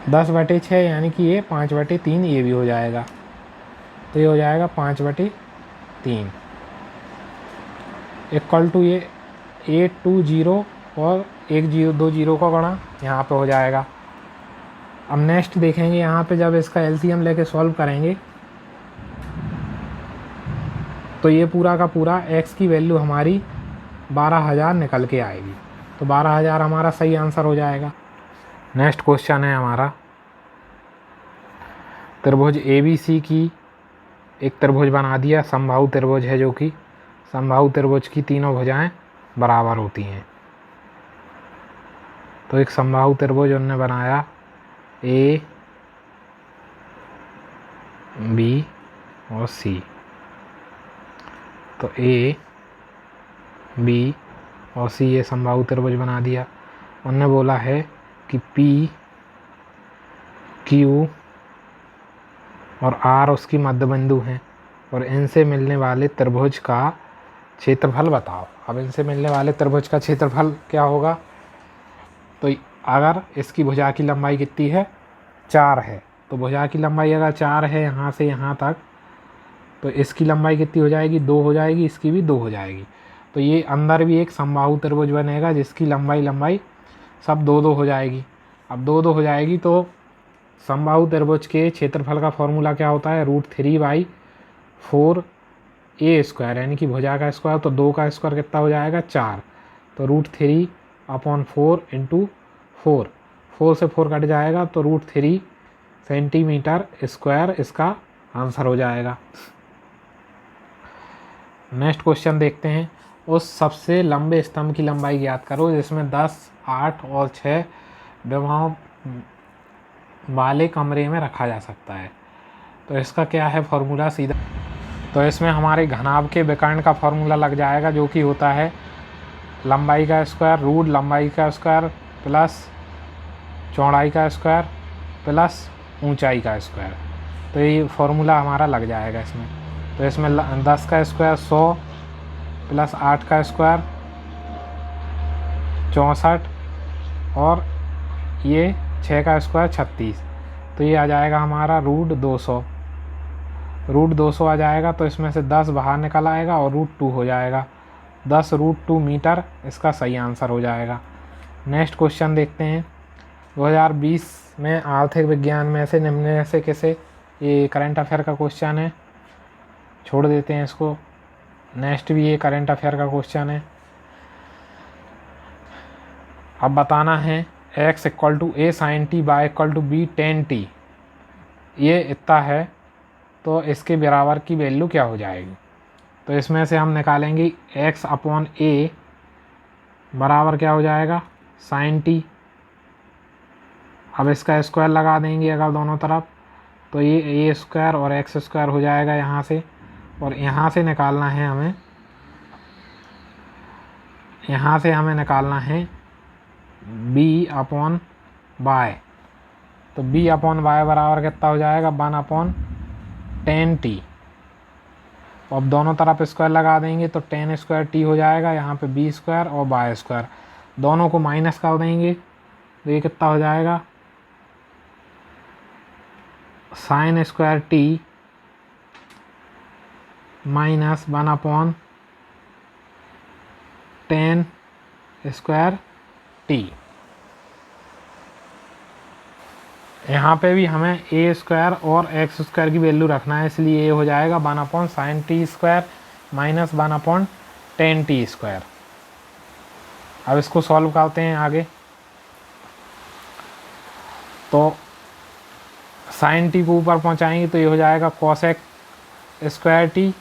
10/6, यानी कि ये 5/3 ये भी हो जाएगा। तो ये हो जाएगा 5/3 इक्वल टू ये 820 और 1 0 का गणा यहाँ पे हो जाएगा। अब नेक्स्ट देखेंगे यहाँ पे जब इसका एलसीएम लेके सॉल्व करेंगे तो ये पूरा का पूरा x की वैल्यू हमारी 12,000 निकल के आएगी। तो 12,000 हमारा सही आंसर हो जाएगा। नेक्स्ट क्वेश्चन है हमारा, त्रिभुज ABC की एक त्रिभुज बना दिया, समबाहु त्रिभुज है जो कि समबाहु त्रिभुज की तीनों भुजाएं बराबर होती हैं। तो एक समबाहु त्रिभुज उन्होंने बनाया A, B और C। तो A, B और C ये समबाहु त्रिभुज बना दिया। उन्होंने बोला है कि P, Q और R उसकी मध्य बिंदु हैं और इनसे मिलने वाले त्रिभुज का क्षेत्रफल बताओ। अब इनसे मिलने वाले त्रिभुज का क्षेत्रफल क्या होगा, तो अगर इसकी भुजा की लंबाई कितनी है 4 है, तो भुजा की लंबाई अगर 4 है यहाँ से यहाँ तक, तो इसकी लंबाई कितनी हो जाएगी 2 हो जाएगी, इसकी भी 2 हो जाएगी। तो ये अंदर भी एक समबाहु त्रिभुज बनेगा जिसकी लंबाई सब 2-2 हो जाएगी। अब 2-2 हो जाएगी तो समबाहु त्रिभुज के क्षेत्रफल का फॉर्मूला क्या होता है, √3/4a², यानी कि भुजा का स्क्वायर। तो 2 का स्क्वायर कितना हो जाएगा 4, तो √3/4 × 4, 4 से 4 कट जाएगा तो √3 सेंटीमीटर² इसका आंसर हो जाएगा। नेक्स्ट क्वेश्चन देखते हैं, उस सबसे लंबे स्तंभ की लंबाई ज्ञात करो जिसमें 10, 8 और 6 विभागों वाले कमरे में रखा जा सकता है। तो इसका क्या है फॉर्मूला सीधा, तो इसमें हमारे घनाभ के विकर्ण का फॉर्मूला लग जाएगा जो कि होता है लंबाई का स्क्वायर रूट लंबाई का स्क्वायर प्लस चौड़ाई का स्क्वायर प्लस ऊंचाई का स्क्वायर। तो ये फॉर्मूला हमारा लग जाएगा इसमें। तो इसमें 10 का स्क्वायर 100 प्लस 8 का स्क्वायर 64 और ये 6 का स्क्वायर 36। तो ये आ जाएगा हमारा √200 आ जाएगा। तो इसमें से 10 बाहर निकल आएगा और √2 हो जाएगा, 10 √2 मीटर इसका सही आंसर हो जाएगा। नेक्स्ट क्वेश्चन देखते हैं, 2020 में आर्थिक विज्ञान में से निम्न में से किसे, ये करंट अफेयर का क्वेश्चन है, छोड़ देते हैं इसको। नेक्स्ट भी ये करंट अफेयर का क्वेश्चन है। अब बताना है x = a sin t y = b tan t, ये इतना है तो इसके बराबर की वैल्यू क्या हो जाएगी। तो इसमें से हम निकालेंगे x/a बराबर क्या हो जाएगा sin t। अब इसका स्क्वायर लगा देंगे अगर दोनों तरफ, तो ये a² और x² हो जाएगा यहाँ से। और यहाँ से निकालना है हमें, यहाँ से हमें निकालना है b/y। तो b/y बराबर कितना हो जाएगा 1/tan t। अब दोनों तरफ स्क्वायर लगा देंगे तो tan² t हो जाएगा, यहाँ पे b² और y², दोनों को माइनस कर देंगे तो ये कितना हो जाएगा sin² t - 1/tan 10 square T. यहाँ पे भी हमें ए स्क्वायर और एक्स स्क्वायर की वैल्यू रखना है, इसलिए ये हो जाएगा 1/sin t² माइनस 1/10t²। अब इसको सॉल्व करते हैं आगे। तो साइन टी को ऊपर पहुँचाएंगे तो ये हो जाएगा cosec स्क्वायर टी,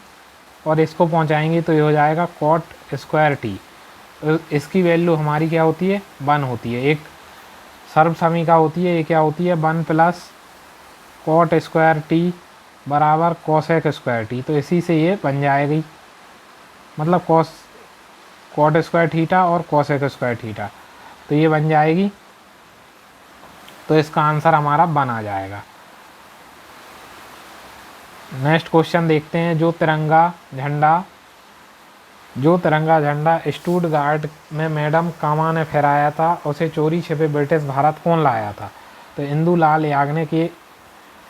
और इसको पहुँचाएंगे तो ये हो जाएगा cot स्क्वायर टी। तो इसकी वैल्यू हमारी क्या होती है, 1 होती है। एक सर्वसमीका होती है, ये क्या होती है, 1 प्लस कॉट स्क्वायर टी बराबर कोसेक स्क्वायर टी। तो इसी से ये बन जाएगी, मतलब कॉट स्क्वायर थीटा और कोसेक स्क्वायर थीटा, तो ये बन जाएगी। तो इसका आंसर हमारा 1 आ जाएगा। नेक्स्ट क्वेश्चन देखते हैं। जो तिरंगा झंडा स्टुटगार्ट में मैडम कामा ने फहराया था, उसे चोरी छिपे ब्रिटिश भारत कौन लाया था? तो इंदुलाल याग्निक के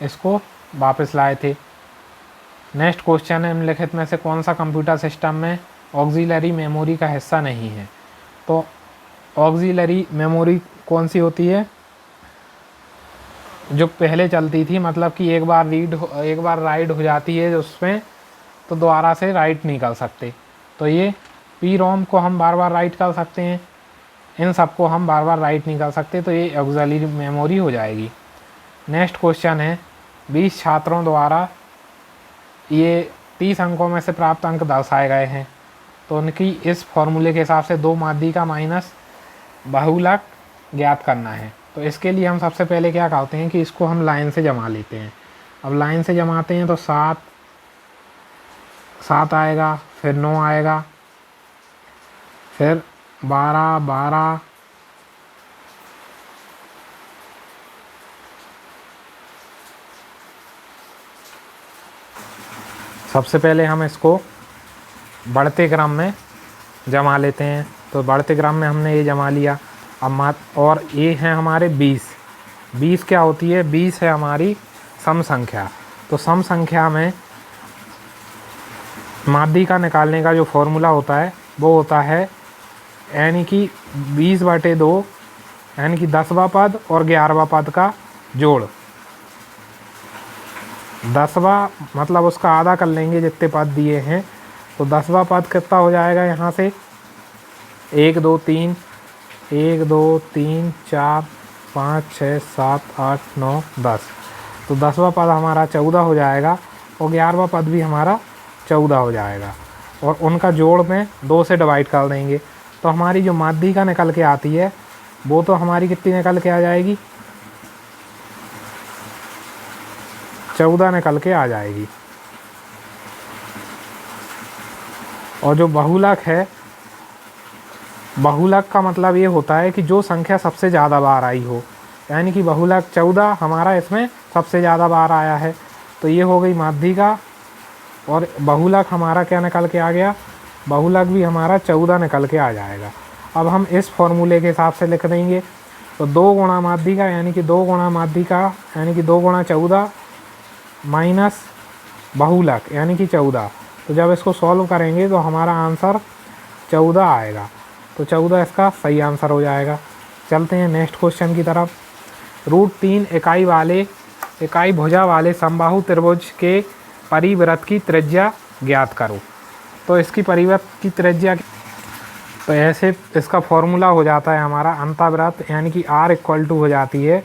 इसको वापस लाए थे। नेक्स्ट क्वेश्चन है, निम्नलिखित में से कौन सा कंप्यूटर सिस्टम में ऑक्सिलरी मेमोरी का हिस्सा नहीं है? तो ऑक्सिलरी मेमोरी कौन सी होती है? जो पहले चलती थी, मतलब कि एक बार राइड हो जाती है उसमें, तो दोबारा से राइट नहीं कर सकते। तो ये पी रोम को हम बार बार राइट कर सकते हैं, इन सबको हम बार बार राइट नहीं कर सकते, तो ये ऑक्सिलरी मेमोरी हो जाएगी। नेक्स्ट क्वेश्चन है, 20 छात्रों द्वारा ये 30 अंकों में से प्राप्त अंक दर्शाए गए हैं, तो उनकी इस फॉर्मूले के हिसाब से 2 माध्यिका माइनस बहुलक ज्ञात करना है। तो इसके लिए हम सबसे पहले क्या करते हैं कि इसको हम लाइन से जमा लेते हैं। अब लाइन से जमाते हैं तो 7 आएगा, फिर 9 आएगा, फिर 12 सबसे पहले हम इसको बढ़ते क्रम में जमा लेते हैं। तो बढ़ते क्रम में हमने ये जमा लिया। अब और ये है हमारे 20 क्या होती है? 20 है हमारी सम संख्या। तो सम संख्या में माध्यिका निकालने का जो फॉर्मूला होता है वो होता है यानी कि 20/2 यानी कि 10वां पद और 11वां पद का जोड़। 10वां मतलब उसका आधा कर लेंगे जितने पद दिए हैं। तो 10वां पद कितना हो जाएगा? यहाँ से 1 2 3 4 5 6 7 8 9 10। तो 10वां पद हमारा 14 हो जाएगा और 11वां पद भी हमारा 14 हो जाएगा, और उनका जोड़ में 2 से डिवाइड कर देंगे। तो हमारी जो माध्यिका निकल के आती है वो तो हमारी कितनी निकल के आ जाएगी? 14 निकल के आ जाएगी। और जो बहुलक है, बहुलक का मतलब ये होता है कि जो संख्या सबसे ज़्यादा बार आई हो, यानी कि बहुलक 14 हमारा इसमें सबसे ज़्यादा बार आया है। तो ये हो गई माध्यिका, और बहुलक हमारा क्या निकल के आ गया? बहुलक भी हमारा 14 निकल के आ जाएगा। अब हम इस फॉर्मूले के हिसाब से लिख देंगे। तो 2 गुणा माध्यिका यानी कि 2 गुणा माध्यिका यानी कि 2 गुणा 14 माइनस बहुलक यानी कि 14। तो जब इसको सॉल्व करेंगे तो हमारा आंसर 14 आएगा। तो 14 इसका सही आंसर हो जाएगा। चलते हैं नेक्स्ट क्वेश्चन की तरफ। √3 इकाई भुजा वाले समबाहु त्रिभुज के परिवृत्त की त्रिज्या ज्ञात करो। तो इसकी परिवृत्त की त्रिज्या, तो ऐसे इसका फॉर्मूला हो जाता है हमारा अंतःवृत्त यानी कि R = हो जाती है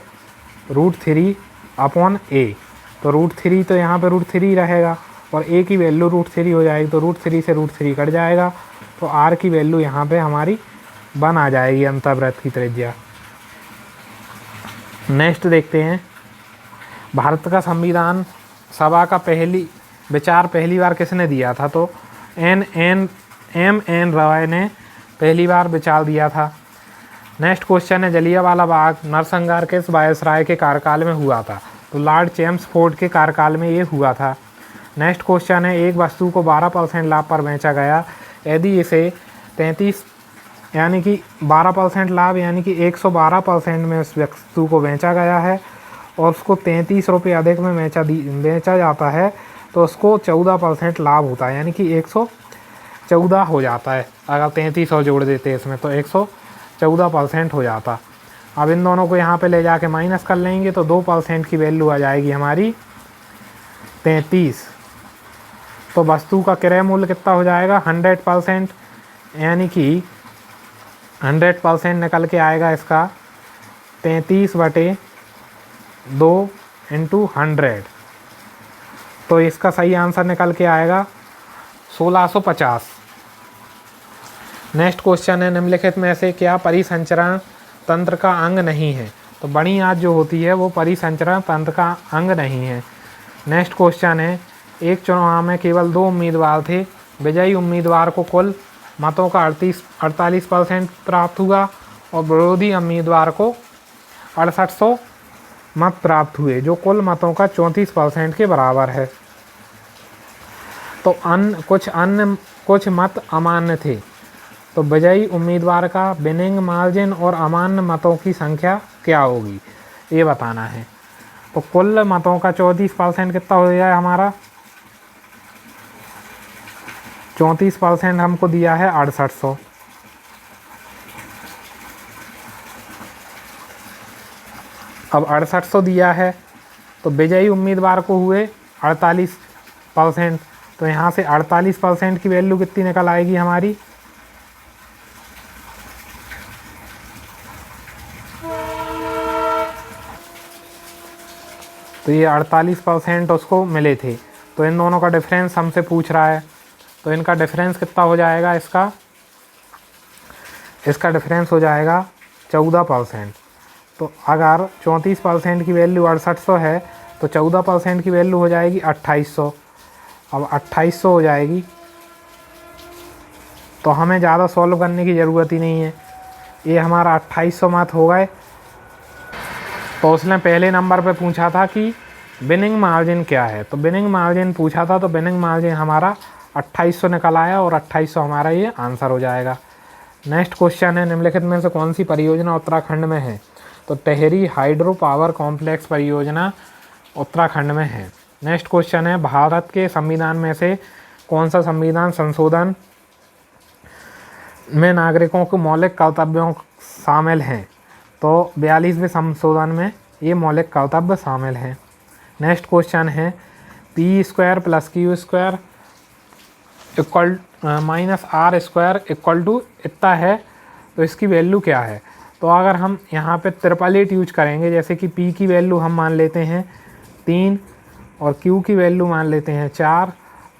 √3/a। तो √3 तो यहाँ पे √3 रहेगा और a की वैल्यू √3 हो जाएगी। तो √3 से √3 कट जाएगा, तो R की वैल्यू यहाँ पे हमारी 1 आ जाएगी अंतःवृत्त की त्रिज्या। नेक्स्ट देखते हैं, भारत का संविधान सभा का विचार पहली बार किसने दिया था? तो M.N. रॉय ने पहली बार विचार दिया था। नेक्स्ट क्वेश्चन है, जलियांवाला बाग नरसंहार किस वायसराय के कार्यकाल में हुआ था? तो लॉर्ड चेम्सफोर्ड के कार्यकाल में ये हुआ था। नेक्स्ट क्वेश्चन है, एक वस्तु को 12% लाभ पर बेचा गया, यदि इसे 33 यानी कि 12% लाभ यानी कि 112% में उस वस्तु को बेचा गया है और उसको 33 रुपये अधिक में बेचा जाता है, तो उसको 14% लाभ होता है यानी कि 114 हो जाता है। अगर 33 और जोड़ देते इसमें तो 114% हो जाता। अब इन दोनों को यहाँ पे ले जाके माइनस कर लेंगे तो 2% की वैल्यू आ जाएगी हमारी 33। तो वस्तु का क्रय मूल्य कितना हो जाएगा 100%, यानी कि 100% निकल के आएगा इसका 33/2 × 100। तो इसका सही आंसर निकल के आएगा 1650। नेक्स्ट क्वेश्चन है, निम्नलिखित में से क्या परिसंचरण तंत्र का अंग नहीं है? तो बड़ी आंच जो होती है वो परिसंचरण तंत्र का अंग नहीं है। नेक्स्ट क्वेश्चन है, एक चुनाव में केवल 2 उम्मीदवार थे, विजयी उम्मीदवार को कुल मतों का 48% प्राप्त हुआ और विरोधी उम्मीदवार को 6800 मत प्राप्त हुए, जो कुल मतों का 34% के बराबर है। तो कुछ मत अमान्य थे। तो विजयी उम्मीदवार का विनिंग मार्जिन और अमान्य मतों की संख्या क्या होगी, ये बताना है। तो कुल मतों का 34% कितना हो जाए हमारा, 34% हमको दिया है 6800। अब 6800 दिया है तो विजयी उम्मीदवार को हुए 48%। तो यहाँ से 48% की वैल्यू कितनी निकल आएगी हमारी, तो ये 48% उसको मिले थे। तो इन दोनों का डिफरेंस हमसे पूछ रहा है, तो इनका डिफरेंस कितना हो जाएगा, इसका डिफरेंस हो जाएगा 14%। तो अगर 34% की वैल्यू 6800 है तो 14% की वैल्यू हो जाएगी 2800। अब 2800 हो जाएगी तो हमें ज़्यादा सॉल्व करने की ज़रूरत ही नहीं है, ये हमारा 2800 मत हो गए। तो उसने पहले नंबर पे पूछा था कि विनिंग मार्जिन क्या है, तो विनिंग मार्जिन पूछा था, तो विनिंग मार्जिन हमारा 2800 निकल आया और 2800 हमारा ये आंसर हो जाएगा। नेक्स्ट क्वेश्चन है, निम्नलिखित में से कौन सी परियोजना उत्तराखंड में है? तो टेहरी हाइड्रो पावर कॉम्प्लेक्स परियोजना उत्तराखंड में है। नेक्स्ट क्वेश्चन है, भारत के संविधान में से कौन सा संविधान संशोधन में नागरिकों को मौलिक कर्तव्यों शामिल हैं? तो 42वें संशोधन में ये मौलिक कर्तव्य शामिल हैं। नेक्स्ट क्वेश्चन है, p² + q² equal -r² equal to इतना है, तो इसकी वैल्यू क्या है? तो अगर हम यहाँ पे 888 यूज करेंगे, जैसे कि p की वैल्यू हम मान लेते हैं 3 और q की वैल्यू मान लेते हैं 4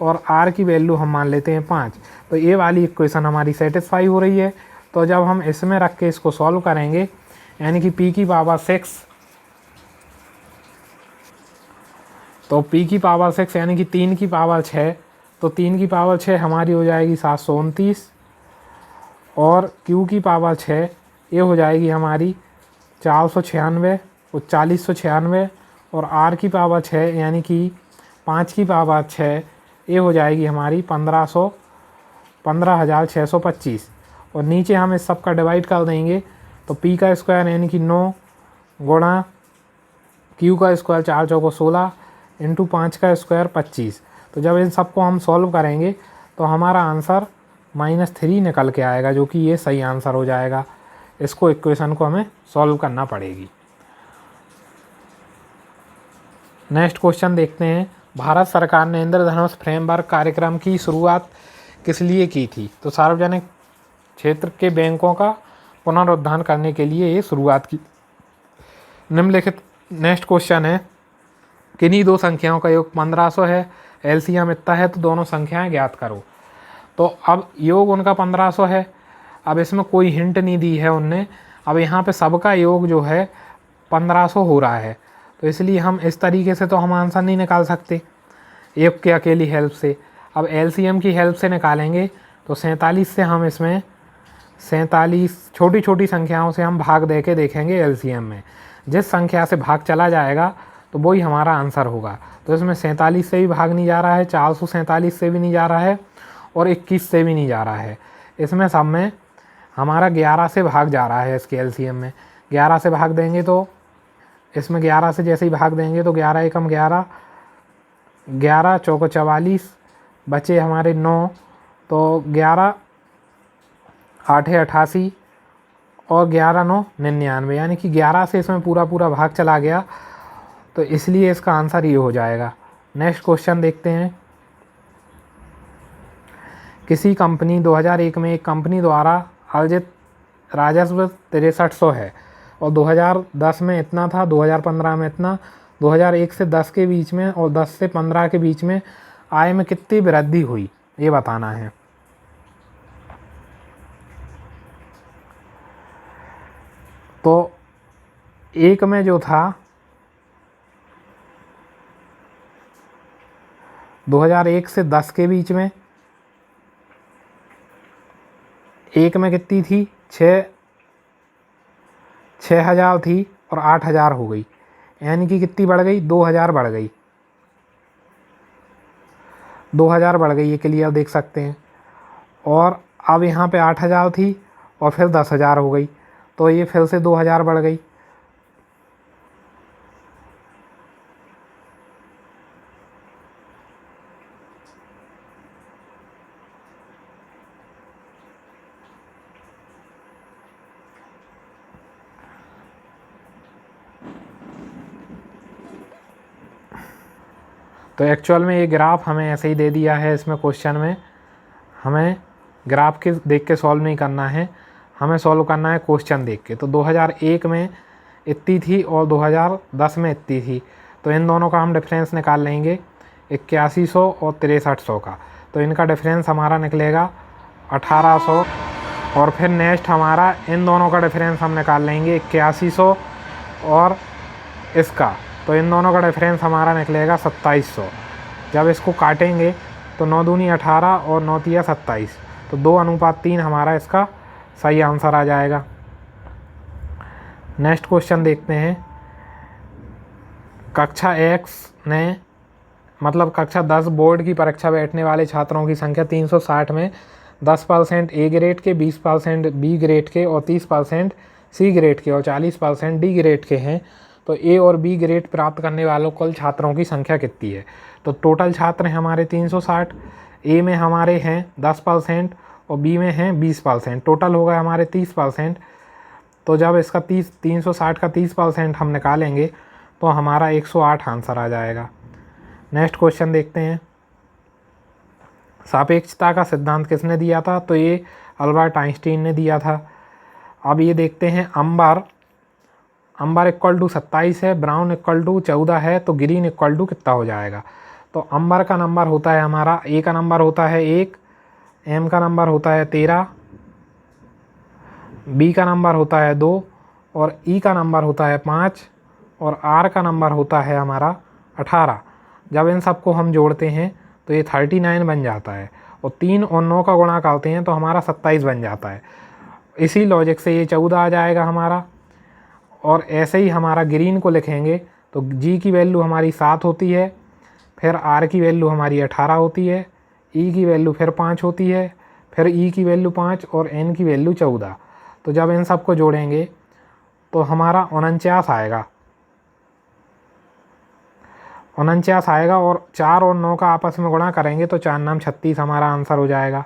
और r की वैल्यू हम मान लेते हैं 5, तो ये वाली इक्वेशन हमारी सेटिस्फाई हो रही है। तो जब हम इसमें रख के इसको सॉल्व करेंगे, यानी कि p की पावर 6, तो p की पावर 6 यानी कि 3 की पावर 6, तो 3 की पावर 6 हमारी हो जाएगी 729 और q की पावर 6 ये हो जाएगी हमारी 496 और 4096 और r की पावर 6 यानी कि 5 की पावर 6 ये हो जाएगी हमारी 15,625। और नीचे हम इस सब का डिवाइड कर देंगे, तो p का स्क्वायर यानी कि 9 गुणा q का स्क्वायर 4 चौको 16 इंटू 5 का स्क्वायर 25। तो जब इन सबको हम सॉल्व करेंगे तो हमारा आंसर -3 निकल के आएगा, जो कि ये सही आंसर हो जाएगा। इसको इक्वेशन को हमें सॉल्व करना पड़ेगी। नेक्स्ट क्वेश्चन देखते हैं, भारत सरकार ने इंद्रधनुष फ्रेमवर्क कार्यक्रम की शुरुआत किस लिए की थी? तो सार्वजनिक क्षेत्र के बैंकों का पुनरुद्धार करने के लिए ये शुरुआत की। निम्नलिखित नेक्स्ट क्वेश्चन है, किन्हीं दो संख्याओं का योग 1500 है, एलसीएम इतना है, तो दोनों संख्याएं ज्ञात करो। तो अब योग उनका 1500 है, अब इसमें कोई हिंट नहीं दी है उनने। अब यहाँ पे सबका योग जो है 1500 हो रहा है, तो इसलिए हम इस तरीके से तो हम आंसर नहीं निकाल सकते योग के अकेली हेल्प से। अब एलसीएम की हेल्प से निकालेंगे, तो 47 से हम इसमें 47 छोटी छोटी संख्याओं से हम भाग दे के देखेंगे एलसीएम में। जिस संख्या से भाग चला जाएगा तो वही हमारा आंसर होगा। तो इसमें 47 से भी भाग नहीं जा रहा है, 447 से भी नहीं जा रहा है और 21 से भी नहीं जा रहा है। इसमें सब में हमारा 11 से भाग जा रहा है। इसके एलसीएम में 11 से भाग देंगे, तो इसमें 11 से जैसे ही भाग देंगे तो 11 एकम 11, 11 चौको 44, बचे हमारे 9, तो 11 8 88 और 11 9 99, यानी कि 11 से इसमें पूरा पूरा भाग चला गया, तो इसलिए इसका आंसर ये हो जाएगा। नेक्स्ट क्वेश्चन देखते हैं। किसी कंपनी 2001 में एक कंपनी द्वारा अर्जित राजस्व 6300 है और 2010 में इतना था, 2015 में इतना, 2001 से 10 के बीच में और 10 से 15 के बीच में आय में कितनी वृद्धि हुई, ये बताना है। तो एक में जो था 2001 से 10 के बीच में, एक में कितनी थी, 6,000 थी और 8,000 हो गई, यानी कि कितनी बढ़ गई, 2,000 बढ़ गई, 2,000 बढ़ गई, ये क्लियर देख सकते हैं। और अब यहाँ पे 8,000 थी और फिर 10,000 हो गई, तो ये फिर से 2,000 बढ़ गई। तो एक्चुअल में ये ग्राफ हमें ऐसे ही दे दिया है, इसमें क्वेश्चन में हमें ग्राफ के देख के सॉल्व नहीं करना है, हमें सॉल्व करना है क्वेश्चन देख के। तो 2001 में इतनी थी और 2010 में इतनी थी, तो इन दोनों का हम डिफरेंस निकाल लेंगे 8100 और 6300 का, तो इनका डिफरेंस हमारा निकलेगा 1800। और फिर नेक्स्ट हमारा इन दोनों का डिफरेंस हम निकाल लेंगे 8100 और इसका, तो इन दोनों का डिफरेंस हमारा निकलेगा 2700। जब इसको काटेंगे तो 9 दूनी 18 और 9 तिया 27, तो 2:3 हमारा इसका सही आंसर आ जाएगा। नेक्स्ट क्वेश्चन देखते हैं। कक्षा X ने मतलब कक्षा 10 बोर्ड की परीक्षा बैठने वाले छात्रों की संख्या 360 में 10% ए ग्रेड के, 20% बी ग्रेड के और 30% सी ग्रेड के और 40% डी ग्रेड के हैं, तो ए और बी ग्रेड प्राप्त करने वालों कुल छात्रों की संख्या कितनी है। तो टोटल छात्र हैं हमारे 360, ए में हमारे हैं 10% और बी में हैं 20%, टोटल होगा हमारे 30%। तो जब इसका 360 का 30% हम निकालेंगे तो हमारा 108 आंसर आ जाएगा। नेक्स्ट क्वेश्चन देखते हैं। सापेक्षता का सिद्धांत किसने दिया था, तो ये अल्बर्ट आइंस्टीन ने दिया था। अब ये देखते हैं, अंबर इक्वल टू 27 है, ब्राउन इक्वल टू 14 है, तो ग्रीन इक्वल टू कितना हो जाएगा। तो अंबर का नंबर होता है हमारा, ए का नंबर होता है 1, एम का नंबर होता है 13, बी का नंबर होता है 2 और ई का नंबर होता है 5 और आर का नंबर होता है हमारा 18। जब इन सबको हम जोड़ते हैं तो ये 39 बन जाता है और 3 और 9 का गुणा करते हैं तो हमारा 27 बन जाता है। इसी लॉजिक से ये 14 आ जाएगा हमारा। और ऐसे ही हमारा ग्रीन को लिखेंगे तो जी की वैल्यू हमारी 7 होती है, फिर आर की वैल्यू हमारी 18 होती है, ई की वैल्यू फिर 5 होती है, फिर ई की वैल्यू 5 और एन की वैल्यू 14। तो जब इन सबको जोड़ेंगे तो हमारा 49 आएगा, 49 आएगा और 4 और 9 का आपस में गुणा करेंगे तो 4 नाम 36 हमारा आंसर हो जाएगा।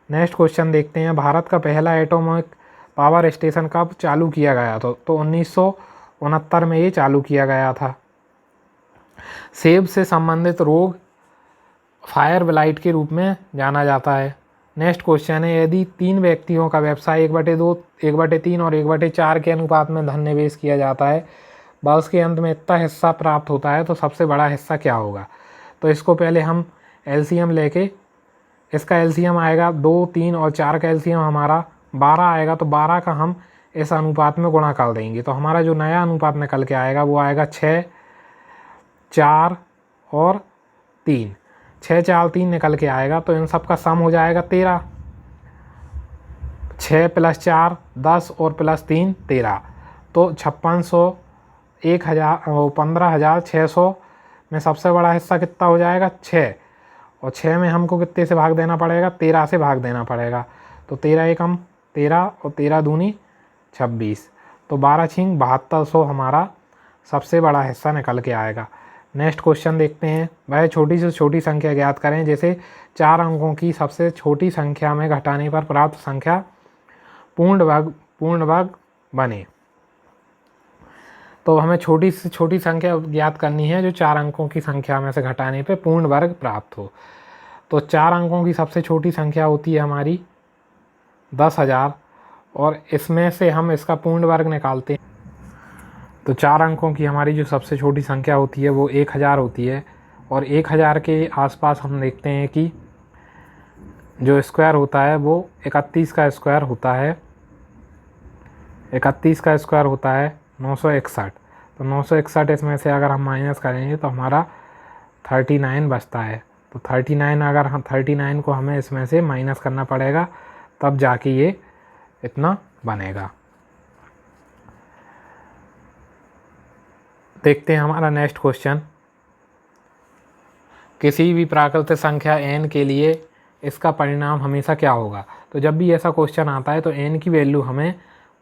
नेक्स्ट क्वेश्चन देखते हैं। भारत का पहला एटॉमिक पावर स्टेशन कब चालू किया गया था, तो 1969 में ये चालू किया गया था। सेब से संबंधित रोग फायर ब्लाइट के रूप में जाना जाता है। नेक्स्ट क्वेश्चन है, यदि 3 व्यक्तियों का व्यवसाय 1/2, 1/3 और 1/4 के अनुपात में धन निवेश किया जाता है, वर्ष के अंत में इतना हिस्सा प्राप्त होता है, तो सबसे बड़ा हिस्सा क्या होगा। तो इसको पहले हम एलसीएम लेके, इसका एलसीएम आएगा 2, 3 और 4 का एलसीएम हमारा 12 आएगा, तो 12 का हम इस अनुपात में गुणा कर देंगे, तो हमारा जो नया अनुपात निकल के आएगा वो आएगा 6, 4 और 3। 6, 4, 3 निकल के आएगा, तो इन सब का सम हो जाएगा 13। 6 + 4 10 और +3 13, तो 5600, 15,600 में सबसे बड़ा हिस्सा कितना हो जाएगा 6, और 6 में हमको कितने से भाग देना पड़ेगा, 13 से भाग देना पड़ेगा। तो 13 एकम 13 और 13 दूनी 26, तो 12 छिंग 7200 हमारा सबसे बड़ा हिस्सा निकल के आएगा। नेक्स्ट क्वेश्चन देखते हैं। वह छोटी से छोटी संख्या ज्ञात करें जैसे 4 अंकों की सबसे छोटी संख्या में घटाने पर प्राप्त संख्या पूर्ण वर्ग बने। तो हमें छोटी से छोटी संख्या ज्ञात करनी है जो 4 अंकों की संख्या में से घटाने पे पूर्ण वर्ग प्राप्त हो। तो 4 अंकों की सबसे छोटी संख्या होती है हमारी 10,000 और इसमें से हम इसका पूर्ण वर्ग निकालते हैं। तो 4 अंकों की हमारी जो सबसे छोटी संख्या होती है वो 1000 होती है और 1000 के आसपास हम देखते हैं कि जो स्क्वायर होता है वो 31 का स्क्वायर होता है। 31 का स्क्वायर होता है 961। तो 961 इसमें से अगर हम माइनस करेंगे तो हमारा 39 बचता है। तो 39 अगर हम 39 को हमें इसमें से माइनस करना पड़ेगा तब जाके ये इतना बनेगा। देखते हैं हमारा नेक्स्ट क्वेश्चन। किसी भी प्राकृतिक संख्या n के लिए इसका परिणाम हमेशा क्या होगा। तो जब भी ऐसा क्वेश्चन आता है तो n की वैल्यू हमें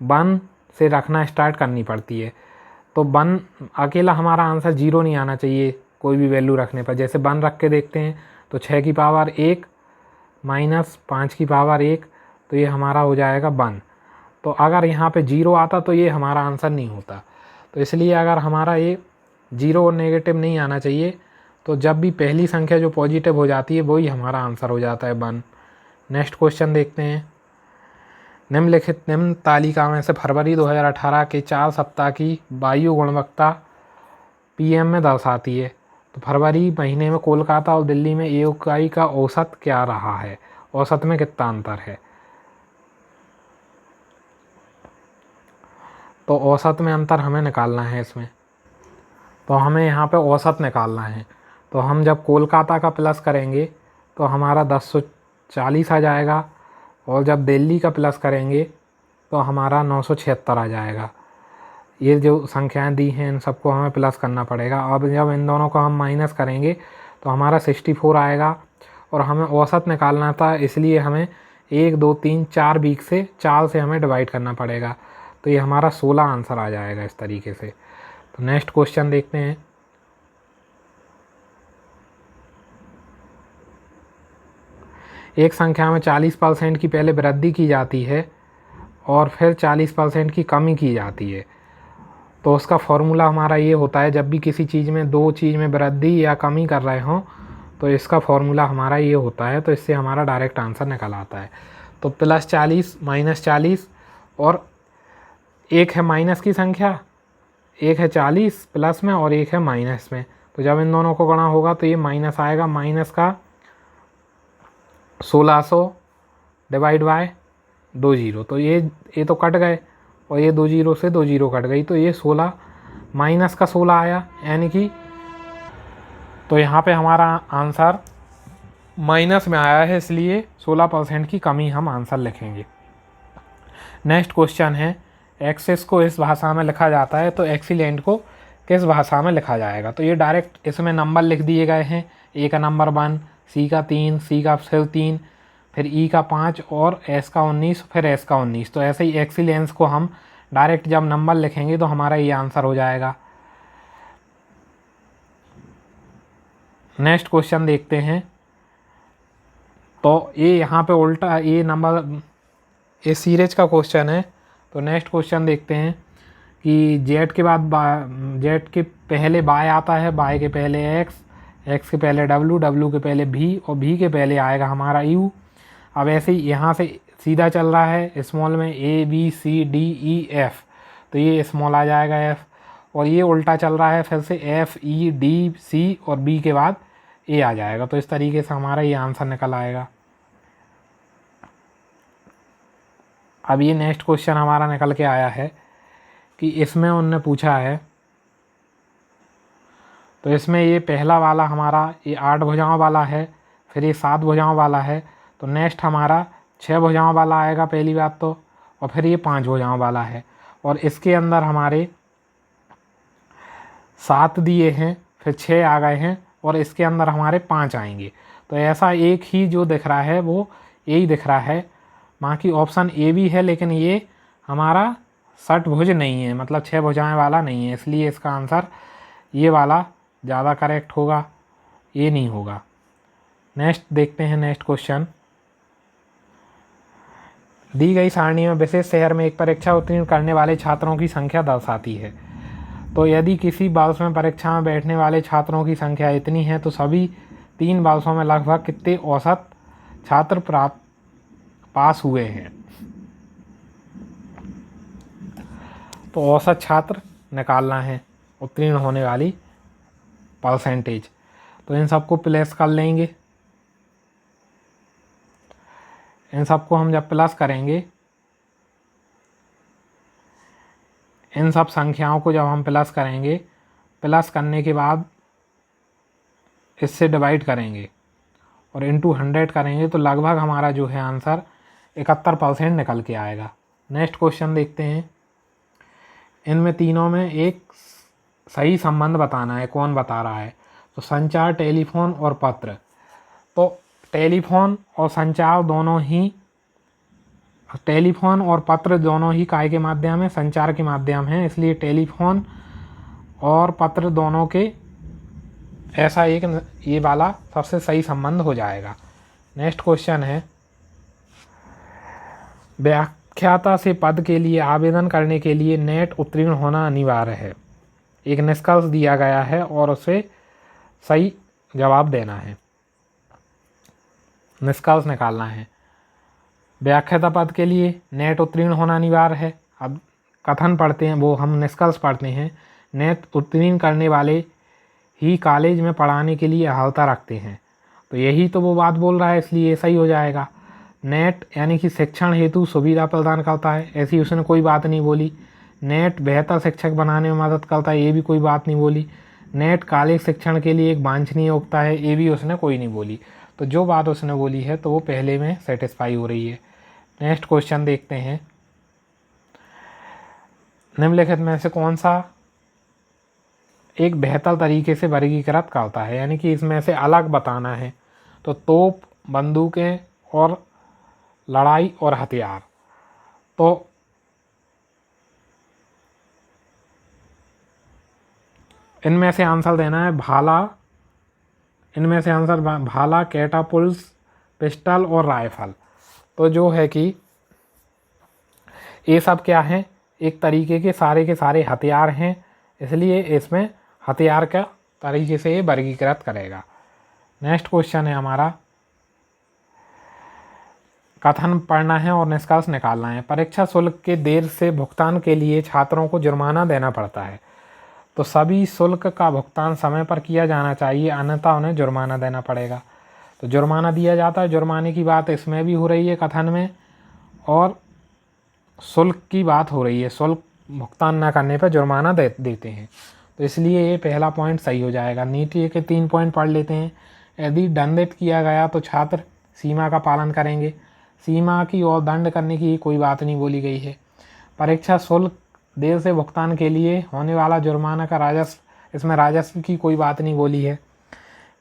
1 से रखना स्टार्ट करनी पड़ती है। तो 1 अकेला हमारा आंसर 0 नहीं आना चाहिए कोई भी वैल्यू रखने पर। जैसे 1 रख के देखते हैं तो 6 की पावर 1 माइनस 5 की पावर 1, तो ये हमारा हो जाएगा 1। तो अगर यहाँ पे 0 आता तो ये हमारा आंसर नहीं होता। तो इसलिए अगर हमारा ये 0 और नेगेटिव नहीं आना चाहिए, तो जब भी पहली संख्या जो पॉजिटिव हो जाती है वही हमारा आंसर हो जाता है 1। नेक्स्ट क्वेश्चन देखते हैं। निम्न तालिका में से फरवरी 2018 के 4 सप्ताह की वायु गुणवत्ता PM में दर्शाती है। तो फरवरी महीने में कोलकाता और दिल्ली में AQI का औसत क्या रहा है, औसत में कितना अंतर है। तो औसत में अंतर हमें निकालना है इसमें। तो हमें यहाँ पे औसत निकालना है। तो हम जब कोलकाता का प्लस करेंगे तो हमारा 1040 आ जाएगा और जब दिल्ली का प्लस करेंगे तो हमारा 976 आ जाएगा। ये जो संख्याएं दी हैं इन सबको हमें प्लस करना पड़ेगा। अब जब इन दोनों को हम माइनस करेंगे तो हमारा 64 आएगा और हमें औसत निकालना था, इसलिए हमें 1 2 3 4 वीक से 4 से हमें डिवाइड करना पड़ेगा। तो ये हमारा 16 आंसर आ जाएगा इस तरीके से। तो नेक्स्ट क्वेश्चन देखते हैं। एक संख्या में 40% की पहले वृद्धि की जाती है और फिर 40% की कमी की जाती है। तो उसका फॉर्मूला हमारा ये होता है, जब भी किसी चीज़ में दो चीज़ में वृद्धि या कमी कर रहे हों तो इसका फॉर्मूला हमारा ये होता है। तो इससे हमारा डायरेक्ट आंसर निकल आता है। तो +40 -40 और एक है माइनस की संख्या, एक है 40 प्लस में और एक है माइनस में। तो जब इन दोनों को गणा होगा तो ये माइनस आएगा, माइनस का 1600 डिवाइड बाय 2 जीरो। तो ये तो कट गए और ये 2 जीरो से 2 जीरो कट गई, तो ये 16 माइनस का 16 आया, यानी कि तो यहाँ पे हमारा आंसर माइनस में आया है, इसलिए 16% की कमी हम आंसर लिखेंगे। नेक्स्ट क्वेश्चन है, एक्सेस को इस भाषा में लिखा जाता है तो एक्सीलेंट को किस भाषा में लिखा जाएगा। तो ये डायरेक्ट इसमें नंबर लिख दिए गए हैं। ए का नंबर 1, सी का 3, सी का फिर 3, फिर ई का 5 और एस का 19, फिर एस का 19। तो ऐसे ही एक्सीलेंस को हम डायरेक्ट जब नंबर लिखेंगे तो हमारा ये आंसर हो जाएगा। नेक्स्ट क्वेश्चन देखते हैं। तो ये यहाँ पे उल्टा ये नंबर ये सीरीज का क्वेश्चन है। तो नेक्स्ट क्वेश्चन देखते हैं कि जेड के बाद जेड के पहले बाय आता है, बाय के पहले एक्स, एक्स के पहले डब्लू, डब्लू के पहले भी और भी के पहले आएगा हमारा यू। अब ऐसे ही यहाँ से सीधा चल रहा है स्मॉल में A B C D E F, तो ये स्मॉल आ जाएगा एफ, और ये उल्टा चल रहा है फिर से एफ ई डी सी और बी के बाद ए आ जाएगा। तो इस तरीके से हमारा ये आंसर निकल आएगा। अब ये नेक्स्ट क्वेश्चन हमारा निकल के आया है कि इसमें उनने पूछा है, तो इसमें ये पहला वाला हमारा ये 8 भुजाओं वाला है, फिर ये 7 भुजाओं वाला है। तो नेक्स्ट हमारा 6 भुजाओं वाला आएगा पहली बात तो, और फिर ये 5 भुजाओं वाला है, और इसके अंदर हमारे 7 दिए हैं, फिर 6 आ गए हैं, और इसके अंदर हमारे 5 आएंगे। तो ऐसा एक ही जो दिख रहा है वो यही दिख रहा है। बाकी ऑप्शन ए भी है, लेकिन ये हमारा 6 भुज नहीं है, मतलब 6 भुजाएं वाला नहीं है, इसलिए इसका आंसर ये वाला ज़्यादा करेक्ट होगा, ये नहीं होगा। नेक्स्ट देखते हैं नेक्स्ट क्वेश्चन। दी गई सारणी में विशेष शहर में एक परीक्षा उत्तीर्ण करने वाले छात्रों की संख्या दर्शाती है। तो यदि किसी वर्ष में परीक्षा में बैठने वाले छात्रों की संख्या इतनी है तो सभी 3 वर्षों में लगभग कितने औसत छात्र पास हुए हैं। तो औसत छात्र निकालना है, उत्तीर्ण होने वाली परसेंटेज। तो इन सबको प्लस कर लेंगे। इन सबको हम जब प्लस करेंगे, इन सब संख्याओं को जब हम प्लस करेंगे, प्लस करने के बाद इससे डिवाइड करेंगे और इनटू 100 करेंगे तो लगभग हमारा जो है आंसर 71% निकल के आएगा। नेक्स्ट क्वेश्चन देखते हैं। इनमें तीनों में एक सही संबंध बताना है, कौन बता रहा है। तो संचार, टेलीफोन और पत्र। तो टेलीफोन और संचार दोनों ही, टेलीफोन और पत्र दोनों ही काय के माध्यम है, संचार के माध्यम है, इसलिए टेलीफोन और पत्र दोनों के ऐसा एक ये वाला सबसे सही संबंध हो जाएगा। नेक्स्ट क्वेश्चन है, व्याख्याता से पद के लिए आवेदन करने के लिए नेट उत्तीर्ण होना अनिवार्य है। एक निष्कर्ष दिया गया है और उसे सही जवाब देना है, निष्कर्ष निकालना है। व्याख्याता पद के लिए नेट उत्तीर्ण होना अनिवार्य है। अब कथन पढ़ते हैं, वो हम निष्कर्ष पढ़ते हैं। नेट उत्तीर्ण करने वाले ही कॉलेज में पढ़ाने के लिए अहर्ता रखते हैं। तो यही तो वो बात बोल रहा है, इसलिए ये सही हो जाएगा। नेट यानी कि शिक्षण हेतु सुविधा प्रदान करता है, ऐसी उसने कोई बात नहीं बोली। नेट बेहतर शिक्षक बनाने में मदद करता है, ये भी कोई बात नहीं बोली। नेट कॉलेज शिक्षण के लिए एक वांछनीय योग्यता है, ये भी उसने कोई नहीं बोली। तो जो बात उसने बोली है तो वो पहले में सेटिस्फाई हो रही है। नेक्स्ट क्वेश्चन देखते हैं। निम्नलिखित में से कौन सा एक बेहतर तरीके से वर्गीकृत करता है, यानी कि इसमें से अलग बताना है। तो तोप, बंदूकें और लड़ाई और हथियार। तो इनमें से आंसर देना है भाला, इनमें से आंसर भाला, कैटापुल्स, पिस्टल और राइफल। तो जो है कि ये सब क्या हैं, एक तरीके के सारे हथियार हैं, इसलिए इसमें हथियार का तरीके से ये वर्गीकृत करेगा। नेक्स्ट क्वेश्चन है हमारा, कथन पढ़ना है और निष्कर्ष निकालना है। परीक्षा शुल्क के देर से भुगतान के लिए छात्रों को जुर्माना देना पड़ता है। तो सभी शुल्क का भुगतान समय पर किया जाना चाहिए, अन्यथा उन्हें जुर्माना देना पड़ेगा। तो जुर्माना दिया जाता है, जुर्माने की बात इसमें भी हो रही है कथन में, और शुल्क की बात हो रही है, शुल्क भुगतान न करने पर जुर्माना देते हैं। तो इसलिए ये पहला पॉइंट सही हो जाएगा। नीति के 3 पॉइंट पढ़ लेते हैं। यदि दंडित किया गया तो छात्र सीमा का पालन करेंगे, सीमा की और दंड करने की कोई बात नहीं बोली गई है। परीक्षा शुल्क देर से भुगतान के लिए होने वाला जुर्माना का राजस्व, इसमें राजस्व की कोई बात नहीं बोली है।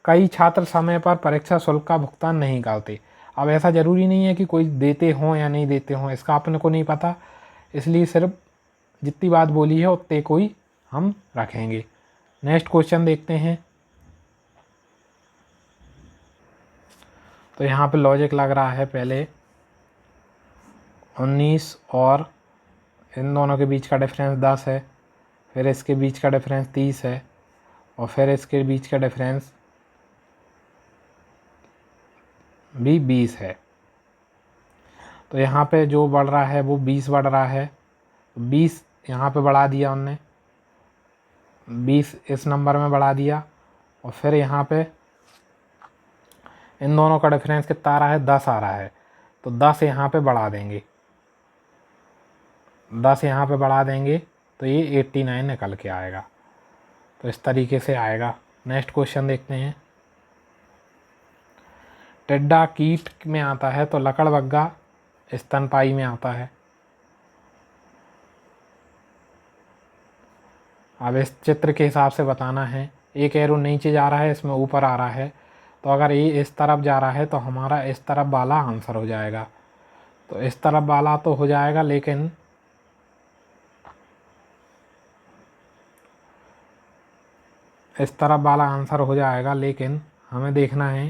कई छात्र समय पर परीक्षा शुल्क का भुगतान नहीं करते। अब ऐसा ज़रूरी नहीं है कि कोई देते हों या नहीं देते हों, इसका अपने को नहीं पता, इसलिए सिर्फ जितनी बात बोली है उतने कोई हम रखेंगे। नेक्स्ट क्वेश्चन देखते हैं। तो यहाँ पे लॉजिक लग रहा है, पहले 19 और इन दोनों के बीच का डिफरेंस 10 है, फिर इसके बीच का डिफरेंस 30 है, और फिर इसके बीच का डिफरेंस भी 20 है। तो यहाँ पे जो बढ़ रहा है वो 20 बढ़ रहा है, 20 यहाँ पे बढ़ा दिया उनने, 20 इस नंबर में बढ़ा दिया, और फिर यहाँ पे इन दोनों का डिफरेंस कितना आ रहा है, 10 आ रहा है। तो 10 यहाँ पे बढ़ा देंगे, 10 यहाँ पे बढ़ा देंगे तो ये 89 निकल के आएगा। तो इस तरीके से आएगा। नेक्स्ट क्वेश्चन देखते हैं। टिड्डा कीट में आता है तो लकड़बग्गा स्तनपायी में आता है। अब इस चित्र के हिसाब से बताना है। एक एरो नीचे जा रहा है, इसमें ऊपर आ रहा है, तो अगर ये इस तरफ जा रहा है तो हमारा इस तरफ वाला आंसर हो जाएगा। तो इस तरफ वाला तो हो जाएगा, लेकिन इस तरफ वाला आंसर हो जाएगा, लेकिन हमें देखना है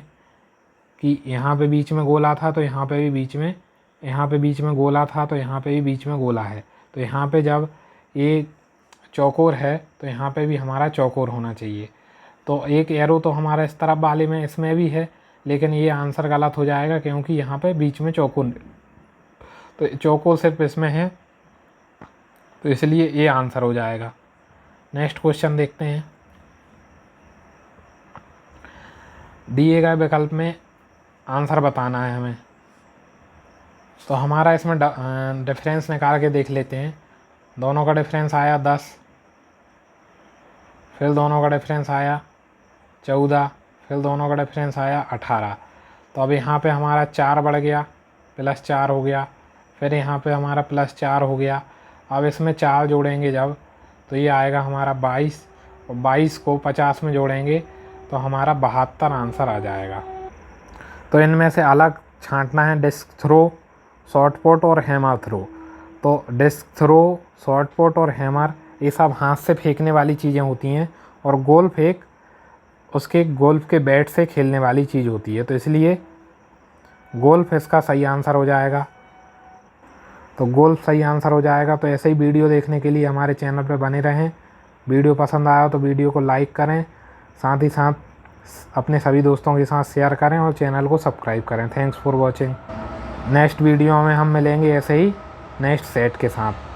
कि यहाँ पे बीच में गोला था तो यहाँ पे भी बीच में, यहाँ पे बीच में गोला था तो यहाँ पे भी बीच में गोला है। तो यहाँ पे जब ये चौकोर है तो यहाँ पे भी हमारा चौकोर होना चाहिए। तो एक एरो तो हमारा इस तरफ वाले में इसमें भी है, लेकिन ये आंसर गलत हो जाएगा क्योंकि यहाँ पे बीच में चौकोर, तो चौकोर सिर्फ इसमें है, तो इसलिए ये आंसर हो जाएगा। नेक्स्ट क्वेश्चन देखते हैं। दिए गए विकल्प में आंसर बताना है हमें। तो हमारा इसमें डिफरेंस निकाल के देख लेते हैं। दोनों का डिफरेंस आया 10, फिर दोनों का डिफरेंस आया 14, फिर दोनों का डिफरेंस आया 18। तो अब यहाँ पे हमारा 4 बढ़ गया, +4 हो गया, फिर यहाँ पे हमारा +4 हो गया। अब इसमें 4 जोड़ेंगे जब, तो ये आएगा हमारा 22, और 22 को 50 में जोड़ेंगे तो हमारा 72 आंसर आ जाएगा। तो इनमें से अलग छांटना है डिस्क थ्रो, शॉर्ट पुट और हैमर थ्रो। तो डिस्क थ्रो, शॉर्ट पुट और हैमर ये सब हाथ से फेंकने वाली चीज़ें होती हैं, और गोल्फ एक उसके गोल्फ के बैट से खेलने वाली चीज़ होती है। तो इसलिए गोल्फ इसका सही आंसर हो जाएगा। तो गोल्फ सही आंसर हो जाएगा। तो ऐसे ही वीडियो देखने के लिए हमारे चैनल पर बने रहें। वीडियो पसंद आया तो वीडियो को लाइक करें, साथ ही साथ अपने सभी दोस्तों के साथ शेयर करें और चैनल को सब्सक्राइब करें। Thanks for watching. Next video में हम मिलेंगे ऐसे ही नेक्स्ट सेट के साथ।